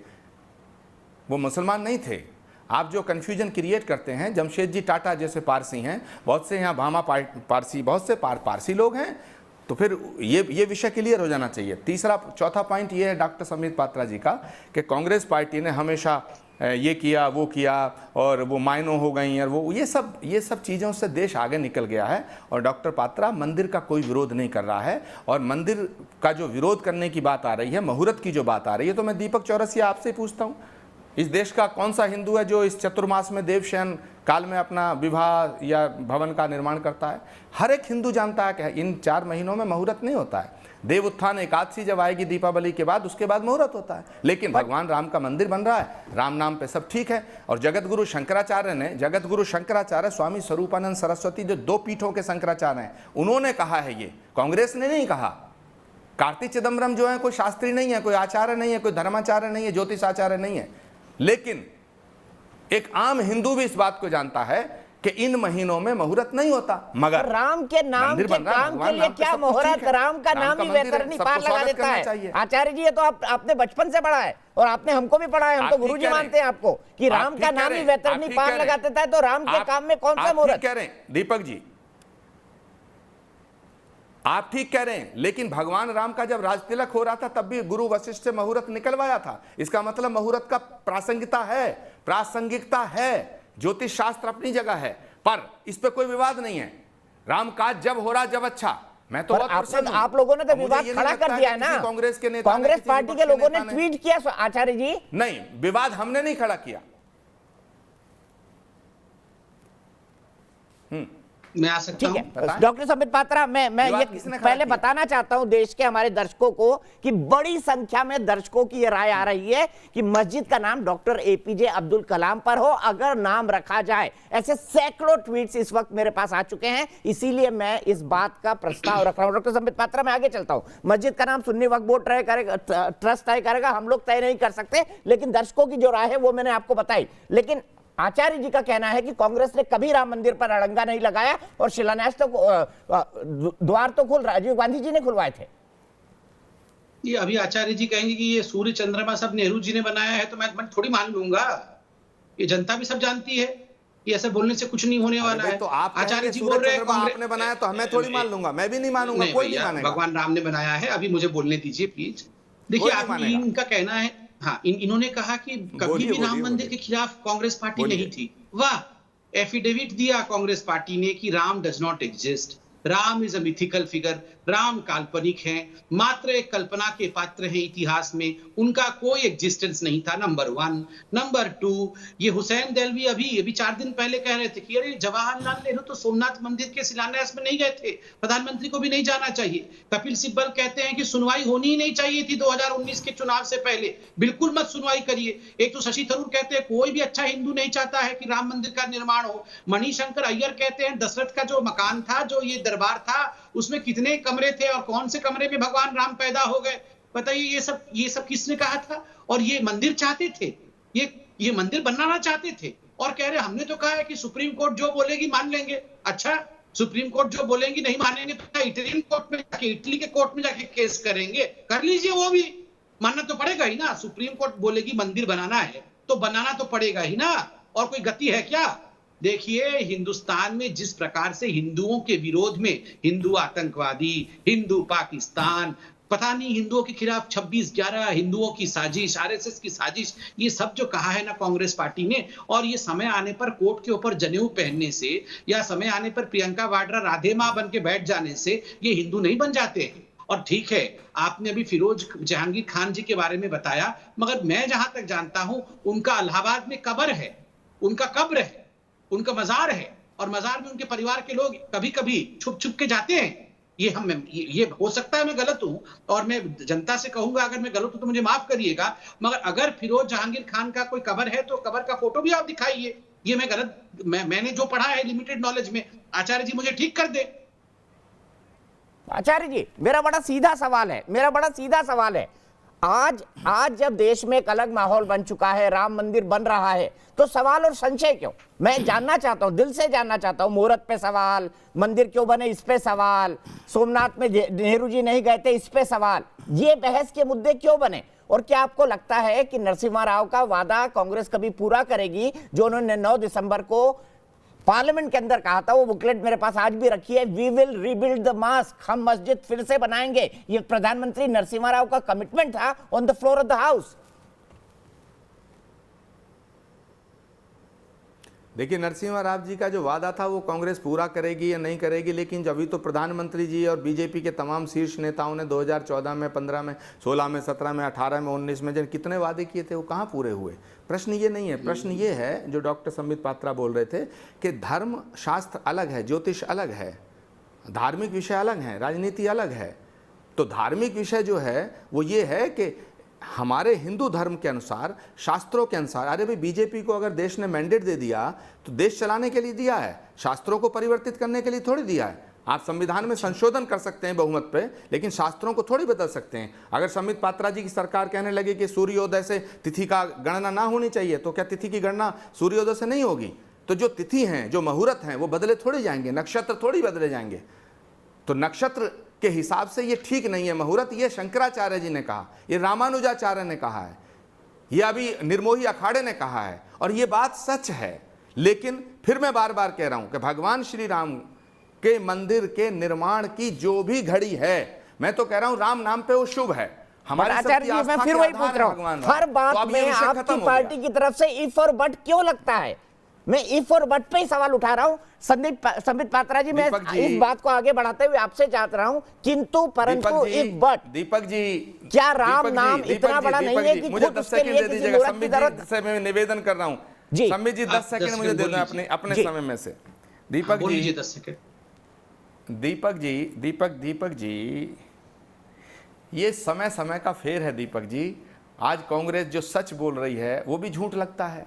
वो मुसलमान नहीं थे। आप जो कन्फ्यूजन क्रिएट करते हैं, जमशेदजी टाटा जैसे पारसी हैं, बहुत से यहाँ भामा पारसी, बहुत से पारसी लोग हैं, तो फिर ये विषय क्लियर हो जाना चाहिए। चौथा पॉइंट ये है डॉक्टर संबित पात्रा जी का कि कांग्रेस पार्टी ने हमेशा ये किया वो किया और वो माइनों हो गई और वो ये सब चीज़ों से देश आगे निकल गया है। और डॉक्टर पात्रा मंदिर का कोई विरोध नहीं कर रहा है, और मंदिर का जो विरोध करने की बात आ रही है, मुहूर्त की जो बात आ रही है, तो मैं दीपक चौरसिया आपसे पूछता हूँ, इस देश का कौन सा हिंदू है जो इस चतुर्मास में देवशयन काल में अपना विवाह या भवन का निर्माण करता है? हर एक हिंदू जानता है कि इन 4 महीनों में मुहूर्त नहीं होता है। देव उत्थान एकादशी जब आएगी दीपावली के बाद, उसके बाद मुहूर्त होता है। लेकिन भगवान राम का मंदिर बन रहा है, राम नाम पे सब ठीक है। और जगत गुरु शंकराचार्य स्वामी स्वरूपानंद सरस्वती, जो 2 पीठों के शंकराचार्य हैं, उन्होंने कहा है, ये कांग्रेस ने नहीं कहा। कार्ति चिदम्बरम जो है कोई शास्त्री नहीं है, कोई आचार्य नहीं है, कोई धर्माचार्य नहीं है, ज्योतिषाचार्य नहीं है, लेकिन एक आम हिंदू भी इस बात को जानता है कि इन महीनों में मुहूर्त नहीं होता। मगर राम के नाम के काम के लिए क्या मुहूर्त? राम का नाम ही वैतरणी पार लगा देता है। आचार्य जी, ये तो आपने बचपन से पढ़ा है और आपने हमको भी पढ़ा है, हम तो गुरुजी मानते हैं आपको कि राम का नाम ही वैतरणी पार लगा देता है। तो राम के काम में कौन सा मुहूर्त? कह रहे हैं दीपक जी, आप ठीक कह रहे हैं, लेकिन भगवान राम का जब राज तिलक हो रहा था तब भी गुरु वशिष्ठ से मुहूर्त निकलवाया था। इसका मतलब मुहूर्त का प्रासंगिकता है, ज्योतिष शास्त्र अपनी जगह है, पर इस पे कोई विवाद नहीं है। राम काज जब हो रहा जब अच्छा, मैं तो आप लोगों ने तो विवाद खड़ा कर दिया है ना, कांग्रेस पार्टी के लोगों ने ट्वीट किया आचार्य जी। नहीं, विवाद हमने नहीं खड़ा किया। मैं आ सकता हूं? डॉक्टर संबित पात्रा, मैं ये पहले बताना चाहता हूं देश के हमारे दर्शकों को कि बड़ी संख्या में दर्शकों की ये राय आ रही है कि मस्जिद का नाम डॉक्टर एपीजे अब्दुल कलाम पर हो अगर नाम रखा जाए। ऐसे सैकड़ों ट्वीट्स इस वक्त मेरे पास आ चुके हैं, इसीलिए मैं इस बात का प्रस्ताव रख रहा हूं। डॉक्टर संबित पात्रा, मैं आगे चलता हूं। मस्जिद का नाम सुन्नी वक्फ बोर्ड तय करेगा, ट्रस्ट तय करेगा, हम लोग तय नहीं कर सकते, लेकिन दर्शकों की जो राय है वो मैंने आपको बताई। लेकिन आचार्य जी का कहना है कि कांग्रेस ने कभी राम मंदिर पर अड़ंगा नहीं लगाया और शिलान्यास तो द्वार तो राजीव गांधी जी ने खुलवाए थे। ये अभी आचार्य जी कहेंगे कि ये सूर्य चंद्रमा सब नेहरू जी ने बनाया है, तो मैं थोड़ी मान लूंगा। ये जनता भी सब जानती है, ये ऐसे बोलने से कुछ नहीं होने वाला है। तो आप आचार्य जी बोल रहे हैं आपने बनाया तो हमें थोड़ी मान लूंगा, मैं भी नहीं मानूंगा, कोई नहीं मानेगा। भगवान राम ने बनाया है, अभी मुझे बोलने दीजिए प्लीज। देखिए, आप इनका कहना है, हाँ, इन्होंने कहा कि कभी भी राम मंदिर के खिलाफ कांग्रेस पार्टी नहीं थी। वाह, एफिडेविट दिया कांग्रेस पार्टी ने कि Ram does not exist, Ram is a mythical figure, Ram काल्पनिक हैं, मात्र एक कल्पना के पात्र हैं इतिहास में, उनका कोई एग्जिस्टेंस नहीं था। नंबर 1। नंबर 2, ये हुसैन देलवी अभी 4 दिन पहले कह रहे थे कि अरे जवाहरलाल नेहरू तो सोमनाथ मंदिर के शिलान्यास में नहीं गए थे, प्रधानमंत्री को भी नहीं जाना चाहिए। कपिल सिब्बल कहते हैं कि सुनवाई होनी ही नहीं चाहिए थी 2019 के चुनाव से पहले, बिल्कुल मत सुनवाई करिए। एक तो शशि थरूर कहते हैं कोई भी अच्छा हिंदू नहीं चाहता है कि राम मंदिर का निर्माण हो। मणिशंकर अय्यर कहते हैं दशरथ का जो मकान था, जो ये दरबार था, उसमें कितने कमरे थे और कौन से कमरे में भगवान राम पैदा हो गए। बताइए, ये सब किसने कहा था? और ये मंदिर चाहते थे, ये मंदिर बनाना चाहते थे, और कह रहे हमने तो कहा है कि सुप्रीम कोर्ट जो बोलेगी मान लेंगे। अच्छा, सुप्रीम कोर्ट जो बोलेंगी नहीं मानेंगे तो इटालियन कोर्ट में जाके, इटली के कोर्ट में जाके केस करेंगे, कर लीजिए, वो भी मानना तो पड़ेगा ही ना। सुप्रीम कोर्ट बोलेगी मंदिर बनाना है तो बनाना तो पड़ेगा ही ना, और कोई गति है क्या? देखिए, हिंदुस्तान में जिस प्रकार से हिंदुओं के विरोध में हिंदू आतंकवादी, हिंदू पाकिस्तान, पता नहीं हिंदुओं के खिलाफ 26/11, हिंदुओं की साजिश, आरएसएस की साजिश, ये सब जो कहा है ना कांग्रेस पार्टी ने, और ये समय आने पर कोर्ट के ऊपर जनेऊ पहनने से या समय आने पर प्रियंका वाड्रा राधे मां बन के बैठ जाने से ये हिंदू नहीं बन जाते हैं। और ठीक है, आपने अभी फिरोज जहांगीर खान जी के बारे में बताया, मगर मैं जहां तक जानता हूं उनका इलाहाबाद में कब्र है, उनका कब्र है, उनका मजार है, और मजार में उनके परिवार के लोग कभी कभी छुप छुप के जाते हैं। ये हो सकता है मैं गलत हूं, और मैं जनता से कहूंगा अगर मैं गलत हूं तो मुझे माफ करिएगा, मगर अगर फिरोज जहांगीर खान का कोई कब्र है तो कब्र का फोटो भी आप दिखाइए। ये मैं गलत, मैंने जो पढ़ा है लिमिटेड नॉलेज में, आचार्य जी मुझे ठीक कर दे। आचार्य जी, मेरा बड़ा सीधा सवाल है, आज जब देश में एक अलग माहौल बन चुका है, राम मंदिर बन रहा है, तो सवाल और संशय क्यों? मैं जानना चाहता हूं, दिल से जानना चाहता हूं। मुहूर्त पे सवाल, मंदिर क्यों बने इस पे सवाल, सोमनाथ में नेहरू जी नहीं गए थे इस पे सवाल, ये बहस के मुद्दे क्यों बने? और क्या आपको लगता है कि नरसिम्हा राव का वादा कांग्रेस कभी पूरा करेगी, जो उन्होंने 9 दिसंबर को पार्लियामेंट के अंदर कहा था? वो बुकलेट मेरे पास आज भी रखी है, we will rebuild the mosque, हम मस्जिद फिर से बनाएंगे। ये प्रधानमंत्री नरसिम्हा राव का कमिटमेंट था on the floor of the house. देखिए, नरसिम्हा राव जी का जो वादा था वो कांग्रेस पूरा करेगी या नहीं करेगी, लेकिन अभी तो प्रधानमंत्री जी और बीजेपी के तमाम शीर्ष नेताओं ने 2014 में, 15 में, 16 में, 17 में, 18 में, 19 में जिन कितने वादे किए थे वो कहाँ पूरे हुए? प्रश्न ये नहीं है। प्रश्न ये है जो डॉक्टर संबित पात्रा बोल रहे थे कि धर्म शास्त्र अलग है, ज्योतिष अलग है, धार्मिक विषय अलग है, राजनीति अलग है। तो धार्मिक विषय जो है वो ये है कि हमारे हिंदू धर्म के अनुसार, शास्त्रों के अनुसार, अरे भाई बीजेपी को अगर देश ने मैंडेट दे दिया तो देश चलाने के लिए दिया है, शास्त्रों को परिवर्तित करने के लिए थोड़ी दिया है। आप संविधान में संशोधन कर सकते हैं बहुमत पे, लेकिन शास्त्रों को थोड़ी बदल सकते हैं। अगर संबित पात्रा जी की सरकार कहने लगे कि सूर्योदय से तिथि का गणना ना होनी चाहिए, तो क्या तिथि की गणना सूर्योदय से नहीं होगी? तो जो तिथि हैं, जो मुहूर्त हैं, वो बदले थोड़ी जाएंगे, नक्षत्र थोड़ी बदले जाएंगे। तो नक्षत्र के हिसाब से ये ठीक नहीं है मुहूर्त। ये शंकराचार्य जी ने कहा, ये रामानुजाचार्य ने कहा है, ये अभी निर्मोही अखाड़े ने कहा है, और ये बात सच है। लेकिन फिर मैं बार बार कह रहा हूं कि भगवान श्री राम के मंदिर के निर्माण की जो भी घड़ी है, मैं तो कह रहा हूं राम नाम पे वो शुभ है। हमारे आचार्य जी, मैं फिर वही पूछ रहा हूं, हर बात में आपकी पार्टी की तरफ से इफ और बट क्यों लगता है? मैं इफ और बट पे ही सवाल उठा रहा हूं। संबित पात्रा जी, मैं इस बात को आगे बढ़ाते हुए आपसे चाहता रहा हूं, किंतु परंतु इफ बट, दीपक जी, क्या राम नाम इतना बड़ा नहीं है कि मुझे खुद 10 उसके सेकंड लिए दे किसी दीजिएगा। मुहूर्त की जरूरत? संबित जी से मैं निवेदन कर रहा हूं, जी संबित जी 10 सेकंड मुझे दे दें अपने समय में से। दीपक जी 10 सेकंड। दीपक जी, ये समय समय का फेर है दीपक जी। आज कांग्रेस जो सच बोल रही है वो भी झूठ लगता है।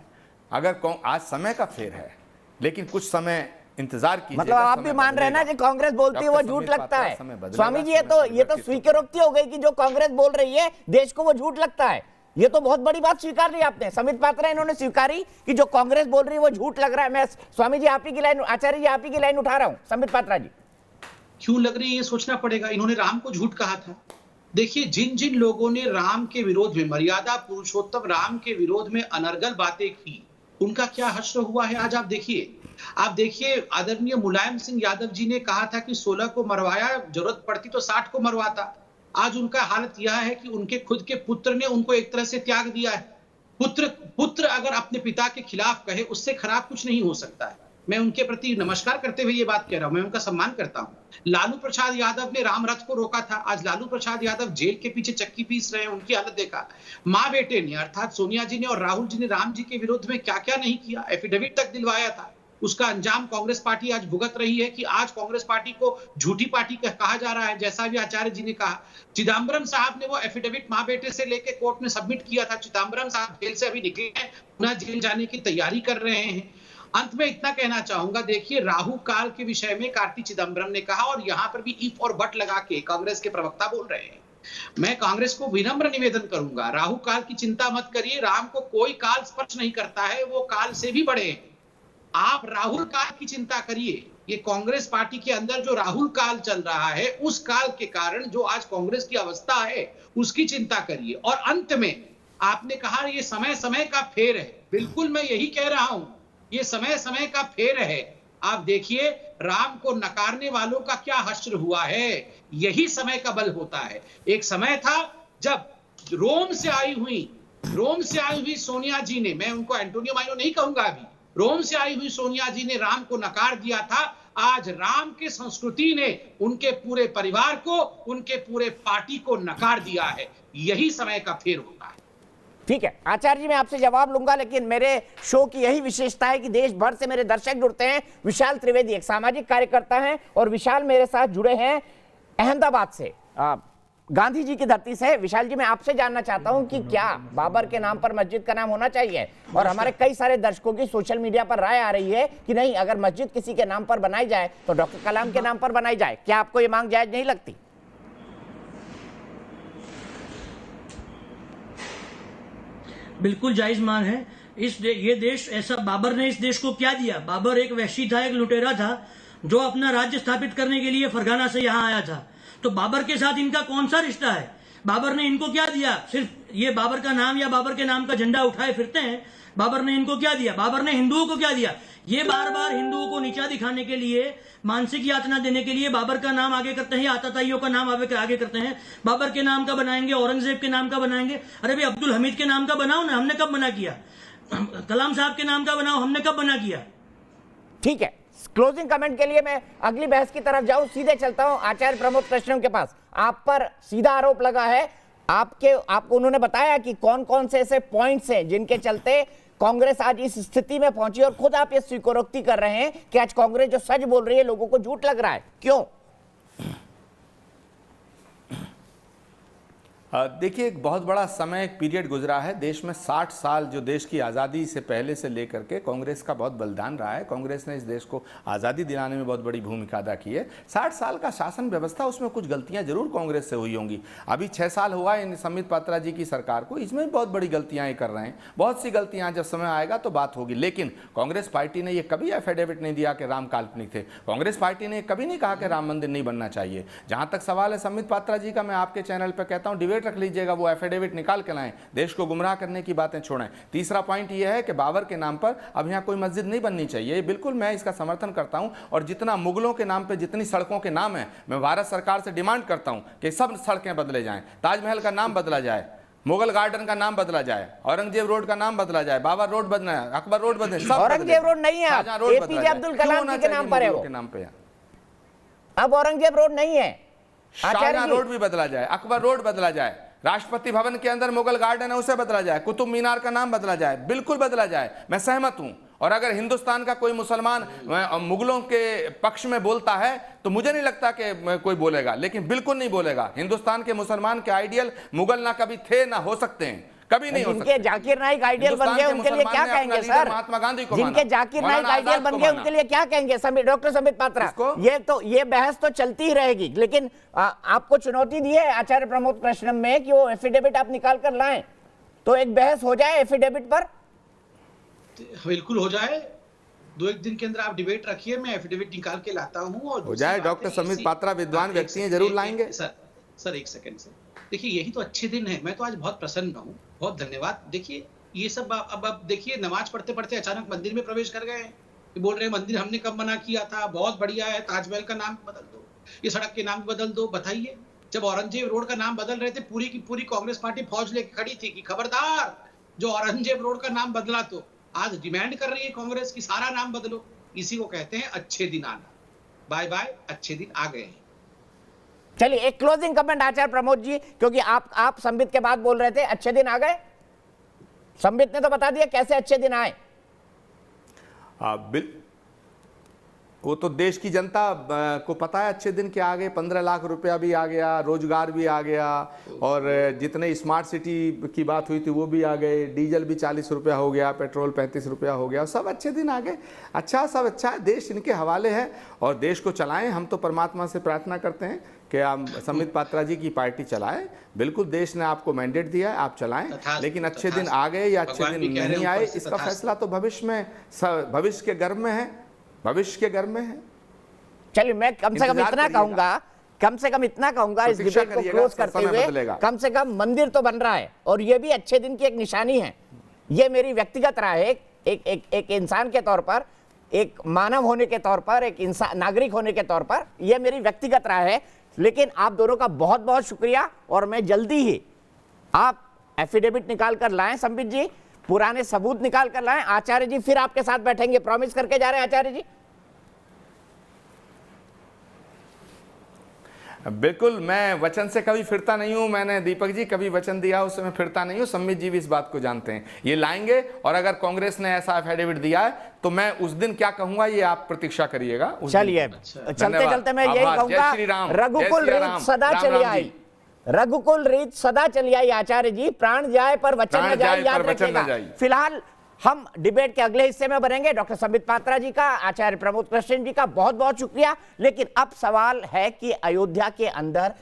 अगर आज समय का फेर है, लेकिन कुछ समय इंतजार कीजिए। मतलब आप भी मान रहे हैं ना कि कांग्रेस बोलती है वो झूठ लगता है? स्वामी जी, ये तो स्वीकारोक्ति हो गई कि जो कांग्रेस बोल रही है देश को वो झूठ लगता है। ये तो बहुत बड़ी बात स्वीकार ली आपने। संबित पात्रा इन्होंने स्वीकारी कि जो कांग्रेस बोल रही है वो झूठ लग रहा है। मैं स्वामी जी आप ही की लाइन, आचार्य जी आप ही की लाइन उठा रहा हूं। संबित पात्रा जी, क्यों लग रही है ये सोचना पड़ेगा। इन्होंने राम को झूठ कहा था। देखिए, जिन जिन लोगों ने राम के विरोध में, मर्यादा पुरुषोत्तम राम के विरोध में अनर्गल बातें की, उनका क्या हश्र हुआ है आज आप देखिए। आदरणीय मुलायम सिंह यादव जी ने कहा था कि 16 को मरवाया, जरूरत पड़ती तो 60 को मरवाता। आज उनका हालत यह है कि उनके खुद के पुत्र ने उनको एक तरह से त्याग दिया है। पुत्र अगर अपने पिता के खिलाफ कहे, उससे खराब कुछ नहीं हो सकता है। मैं उनके प्रति नमस्कार करते हुए ये बात कह रहा हूं, मैं उनका सम्मान करता हूं। लालू प्रसाद यादव ने राम रथ को रोका था, आज लालू प्रसाद यादव जेल के पीछे चक्की पीस रहे हैं। उनकी हालत देखा। माँ बेटे ने, अर्थात सोनिया जी ने और राहुल जी ने राम जी के विरोध में क्या क्या नहीं किया, एफिडेविट तक दिलवाया था। उसका अंजाम कांग्रेस पार्टी आज भुगत रही है कि आज कांग्रेस पार्टी को झूठी पार्टी कहा जा रहा है। जैसा भी आचार्य जी ने कहा, चिदम्बरम साहब ने वो एफिडेविट माँ बेटे से लेके कोर्ट में सबमिट किया था। चिदम्बरम साहब जेल से अभी निकले हैं, पुनः जेल जाने की तैयारी कर रहे हैं। अंत में इतना कहना चाहूंगा, देखिए, राहु काल के विषय में कार्ति चिदम्बरम ने कहा, और यहां पर भी इफ और बट लगा के कांग्रेस के प्रवक्ता बोल रहे हैं। मैं कांग्रेस को विनम्र निवेदन करूंगा, राहु काल की चिंता मत करिए। राम को कोई काल स्पर्श नहीं करता है, वो काल से भी बड़े हैं। आप राहुल काल की चिंता करिए। ये कांग्रेस पार्टी के अंदर जो राहुल काल चल रहा है, उस काल के कारण जो आज कांग्रेस की अवस्था है, उसकी चिंता करिए। और अंत में आपने कहा ये समय समय का फेर है, बिल्कुल मैं यही कह रहा हूं, ये समय समय का फेर है। आप देखिए, राम को नकारने वालों का क्या हश्र हुआ है। यही समय का बल होता है। एक समय था जब रोम से आई हुई सोनिया जी ने, मैं उनको एंटोनियो माइनो नहीं कहूंगा अभी, रोम से आई हुई सोनिया जी ने राम को नकार दिया था। आज राम के संस्कृति ने उनके पूरे परिवार को, उनके पूरे पार्टी को नकार दिया है। यही समय का फेर होता है। ठीक है आचार्य जी, मैं आपसे जवाब लूंगा, लेकिन मेरे शो की यही विशेषता है कि देश भर से मेरे दर्शक जुड़ते हैं। विशाल त्रिवेदी एक सामाजिक कार्यकर्ता हैं और विशाल मेरे साथ जुड़े हैं अहमदाबाद से, गांधी जी की धरती से। विशाल जी, मैं आपसे जानना चाहता हूं कि क्या बाबर के नाम पर मस्जिद का नाम होना चाहिए? और हमारे कई सारे दर्शकों की सोशल मीडिया पर राय आ रही है कि नहीं, अगर मस्जिद किसी के नाम पर बनाई जाए तो डॉक्टर कलाम के नाम पर बनाई जाए। क्या आपको ये मांग जायज नहीं लगती? बिल्कुल जायज मांग है। ये देश ऐसा, बाबर ने इस देश को क्या दिया? बाबर एक वहशी था, एक लुटेरा था, जो अपना राज्य स्थापित करने के लिए फरगाना से यहाँ आया था। तो बाबर के साथ इनका कौन सा रिश्ता है? बाबर ने इनको क्या दिया? सिर्फ ये बाबर का नाम या बाबर के नाम का झंडा उठाए फिरते हैं। बाबर ने इनको क्या दिया? बाबर ने हिंदुओं को क्या दिया? ये बार बार हिंदुओं को नीचा दिखाने के लिए, मानसिक यातना देने के लिए बाबर का नाम आगे करते हैं, आताताइयों का नाम आगे करते हैं। बाबर के नाम का बनाएंगे, औरंगजेब के नाम का बनाएंगे। अरे भाई, अब्दुल हमीद के नाम का बनाओ ना, हमने कब मना किया? कलाम साहब के नाम का बनाओ, हमने कब मना किया? ठीक है, क्लोजिंग कमेंट के लिए मैं अगली बहस की तरफ जाऊं, सीधे चलता हूं आचार्य प्रमोद कृष्णम के पास। आप पर सीधा आरोप लगा है, आपको उन्होंने बताया कि कौन कौन से ऐसे पॉइंट्स हैं जिनके चलते कांग्रेस आज इस स्थिति में पहुंची, और खुद आप ये स्वीकारोक्ति कर रहे हैं कि आज कांग्रेस जो सच बोल रही है लोगों को झूठ लग रहा है। क्यों? देखिए, एक बहुत बड़ा समय, एक पीरियड गुजरा है देश में। 60 साल जो देश की आज़ादी से पहले से लेकर के कांग्रेस का बहुत बलिदान रहा है। कांग्रेस ने इस देश को आज़ादी दिलाने में बहुत बड़ी भूमिका अदा की है। 60 साल का शासन व्यवस्था, उसमें कुछ गलतियां जरूर कांग्रेस से हुई होंगी। अभी 6 साल हुआ है इन संबित पात्रा जी की सरकार को, इसमें भी बहुत बड़ी गलतियां कर रहे हैं। बहुत सी गलतियां, जब समय आएगा तो बात होगी। लेकिन कांग्रेस पार्टी ने यह कभी एफिडेविट नहीं दिया कि राम काल्पनिक थे। कांग्रेस पार्टी ने कभी नहीं कहा कि राम मंदिर नहीं बनना चाहिए। जहां तक सवाल है संबित पात्रा जी का, मैं आपके चैनल पर कहता हूं, डिबेट रख लीजिएगा, वो एफिडेविट निकाल के लाएं, देश को गुमराह करने की बातें छोड़ें। तीसरा पॉइंट ये है कि बाबर के नाम पर अब यहां कोई मस्जिद नहीं बननी चाहिए। बिल्कुल मैं इसका समर्थन करता हूं, और जितना मुगलों के नाम पे जितनी सड़कों के नाम है, मैं भारत सरकार से डिमांड करता हूं कि सब सड़कें बदले जाएं। ताजमहल का नाम बदला जाए, मुगल गार्डन का नाम बदला जाए, औरंगजेब रोड का नाम बदला जाए, बाबर रोड बदला है, अकबर रोड बदले, सब औरंगजेब रोड नहीं है, एपीजे अब्दुल कलाम जी के नाम पर है वो, के नाम पे। अब औरंगजेब रोड नहीं है। शाहजहां रोड भी बदला जाए, अकबर रोड बदला जाए, राष्ट्रपति भवन के अंदर मुगल गार्डन है उसे बदला जाए, कुतुब मीनार का नाम बदला जाए, बिल्कुल बदला जाए, मैं सहमत हूं। और अगर हिंदुस्तान का कोई मुसलमान मुगलों के पक्ष में बोलता है तो मुझे नहीं लगता कि कोई बोलेगा, लेकिन बिल्कुल नहीं बोलेगा। हिंदुस्तान के मुसलमान के आइडियल मुगल ना कभी थे ना हो सकते हैं, कभी नहीं हो सकते। जिनके जाकिर नाइक आइडियल बन गए उनके लिए क्या कहेंगे सर? महात्मा गांधी को, जिनके जाकिर नाइक आइडियल बन गए उनके लिए क्या कहेंगे? डॉक्टर संबित पात्रा, ये बहस तो चलती ही रहेगी, लेकिन आपको चुनौती दी है आचार्य प्रमोद कृष्णम में कि वो एफिडेविट आप निकाल कर लाएं, तो एक बहस हो जाए एफिडेविट पर। बिल्कुल हो जाए, 2-1 दिन के अंदर आप डिबेट रखिए, मैं एफिडेविट निकाल के लाता हूं। और हो जाए। डॉक्टर संबित पात्रा विद्वान व्यक्ति हैं, जरूर लाएंगे। सर एक सेकंड सर, देखिए यही तो अच्छे दिन है। मैं तो आज बहुत प्रसन्न हूँ, बहुत धन्यवाद। देखिए ये सब अब देखिए, नमाज पढ़ते पढ़ते अचानक मंदिर में प्रवेश कर गए, बोल रहे हैं मंदिर हमने कब मना किया था, बहुत बढ़िया है, ताजमहल का नाम बदल दो, ये सड़क के नाम बदल दो। बताइए, जब औरंगजेब रोड का नाम बदल रहे थे, पूरी की पूरी कांग्रेस पार्टी फौज लेके खड़ी थी कि खबरदार, जो औरंगजेब रोड का नाम बदला, तो आज डिमांड कर रही है कांग्रेस की सारा नाम बदलो। इसी को कहते हैं अच्छे दिन आना। बाय बाय, अच्छे दिन आ गए हैं। चलिए एक क्लोजिंग कमेंट आचार्य प्रमोद जी, क्योंकि आप संबित के बाद बोल रहे थे अच्छे दिन आ गए। संबित ने तो बता दिया कैसे अच्छे दिन आए। वो तो देश की जनता को पता है अच्छे दिन क्या आ गए। 15 लाख रुपया भी आ गया, रोजगार भी आ गया, और जितने स्मार्ट सिटी की बात हुई थी वो भी आ गए, डीजल भी 40 रुपया हो गया, पेट्रोल 35 रुपया हो गया, सब अच्छे दिन आ गए। अच्छा, सब अच्छा है, देश इनके हवाले है और देश को चलाएं। हम तो परमात्मा से प्रार्थना करते हैं कि आप संबित पात्रा जी की पार्टी चलाएं। बिल्कुल देश ने आपको मैंडेट दिया है, आप चलाएं, लेकिन अच्छे दिन आ गए या अच्छे दिन नहीं आए, इसका फैसला तो भविष्य के गर्भ में है, भविष्य के गर्भ में है। चलिए मैं कम से कम इतना कहूंगा इस डिबेट को क्लोज करते हुए, कम से कम मंदिर तो बन रहा है, और ये भी अच्छे दिन की एक निशानी है। ये मेरी व्यक्तिगत राय है, एक इंसान के तौर पर, एक मानव होने के तौर पर, एक इंसान नागरिक होने के तौर पर, यह मेरी व्यक्तिगत राय है। लेकिन आप दोनों का बहुत बहुत शुक्रिया, और मैं जल्दी ही आप एफिडेविट निकाल कर लाएं, संबित जी पुराने सबूत निकाल कर लाएं। आचार्य जी फिर आपके साथ बैठेंगे, प्रॉमिस करके जा रहे हैं आचार्य जी। बिल्कुल, मैं वचन से कभी फिरता नहीं हूं। मैंने दीपक जी कभी वचन दिया उससे मैं फिरता नहीं हूं। संबित जी भी इस बात को जानते हैं, ये लाएंगे। और अगर कांग्रेस ने ऐसा एफिडेविट दिया है तो मैं उस दिन क्या कहूंगा ये आप प्रतीक्षा करिएगा। चलिए चलते चलते मैं यही कहूंगा, रघुकुल रीत सदा चली आई, रघुकुल रीत सदा चली आई। आचार्य जी, प्राण जाए पर वचन न जाए, याद रखिएगा। फिलहाल हम डिबेट के अगले हिस्से में बढ़ेंगे। डॉक्टर संबित पात्रा जी का, आचार्य प्रमोद कृष्णम जी का बहुत बहुत शुक्रिया। लेकिन अब सवाल है कि अयोध्या के अंदर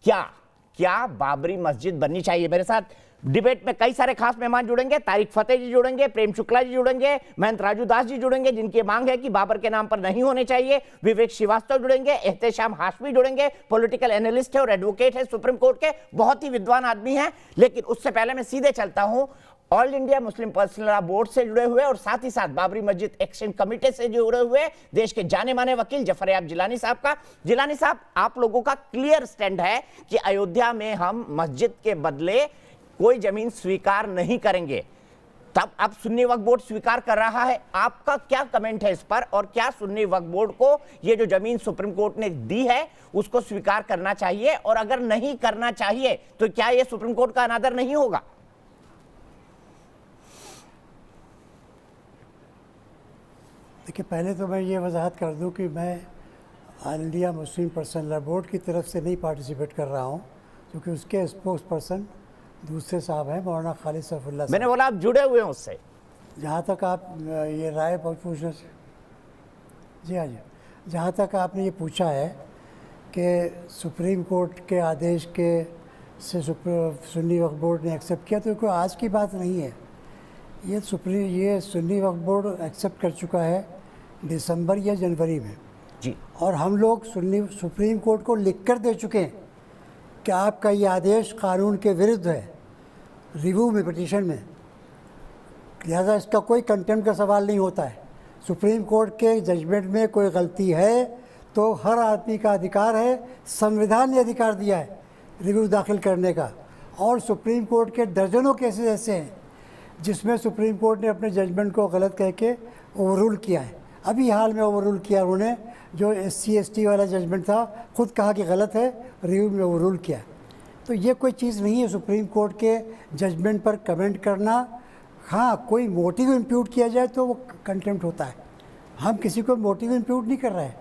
क्या बाबरी मस्जिद बननी चाहिए। मेरे साथ डिबेट में कई सारे खास मेहमान जुड़ेंगे। तारिक फतेह जी जुड़ेंगे, प्रेम शुक्ला जी जुड़ेंगे, महंत राजू दास जी जुड़ेंगे जिनकी मांग है कि बाबर के नाम पर नहीं होने चाहिए, विवेक श्रीवास्तव जुड़ेंगे, एहतेशाम हाशमी जुड़ेंगे, पॉलिटिकल एनालिस्ट है और एडवोकेट है, सुप्रीम कोर्ट के बहुत ही विद्वान आदमी हैं। लेकिन उससे पहले मैं सीधे चलता हूं all India Muslim personal law board से जुड़े हुए और साथ ही साथ बाबरी मस्जिद एक्शन कमेटी से जुड़े हुए देश के जाने माने वकील जफरयाब जिलानी साहब का। जिलानी साहब, आप लोगों का क्लियर स्टैंड है कि अयोध्या में हम मस्जिद के बदले कोई जमीन स्वीकार नहीं करेंगे, तब अब सुन्नी वक्फ बोर्ड स्वीकार कर रहा है। आपका क्या कमेंट है इस पर, और क्या सुन्नी वक्फ बोर्ड को ये जो जमीन सुप्रीम कोर्ट ने दी है उसको स्वीकार करना चाहिए, और अगर नहीं करना चाहिए तो क्या ये सुप्रीम कोर्ट का अनादर नहीं होगा? देखिए, पहले तो मैं ये वजाहत कर दूं कि मैं all India Muslim personal law board की तरफ से नहीं पार्टिसिपेट कर रहा हूं, क्योंकि उसके स्पोक्स पर्सन दूसरे साहब हैं, मौलाना खालिद सैफुल्लाह साहब। मैंने बोला आप जुड़े हुए हैं उससे। जहाँ तक आप ये राय पूछना, जी हाँ जी, जहाँ तक आपने ये पूछा है कि सुप्रीम कोर्ट के आदेश के से सुन्नी वक्फ बोर्ड ने एक्सेप्ट किया, तो कोई आज की बात नहीं है। ये सुन्नी वक्फ बोर्ड एक्सेप्ट कर चुका है दिसंबर या जनवरी में जी, और हम लोग सुप्रीम कोर्ट को लिख कर दे चुके हैं कि आपका ये आदेश कानून के विरुद्ध है, रिव्यू में, पिटीशन में। लिहाजा इसका कोई कंटेम्प्ट का सवाल नहीं होता है। सुप्रीम कोर्ट के जजमेंट में कोई गलती है तो हर आदमी का अधिकार है, संविधान ने अधिकार दिया है रिव्यू दाखिल करने का। और सुप्रीम कोर्ट के दर्जनों केसेस ऐसे हैं जिसमें सुप्रीम कोर्ट ने अपने जजमेंट को गलत कह के ओवररूल किया है। अभी हाल में ओवररूल किया उन्होंने, जो SC ST वाला जजमेंट था, खुद कहा कि गलत है, रिव्यू में ओवररूल किया। तो ये कोई चीज़ नहीं है सुप्रीम कोर्ट के जजमेंट पर कमेंट करना। हाँ, कोई मोटिव इम्प्यूट किया जाए तो वो कंटेम्प्ट होता है। हम किसी को मोटिव इम्प्यूट नहीं कर रहे हैं,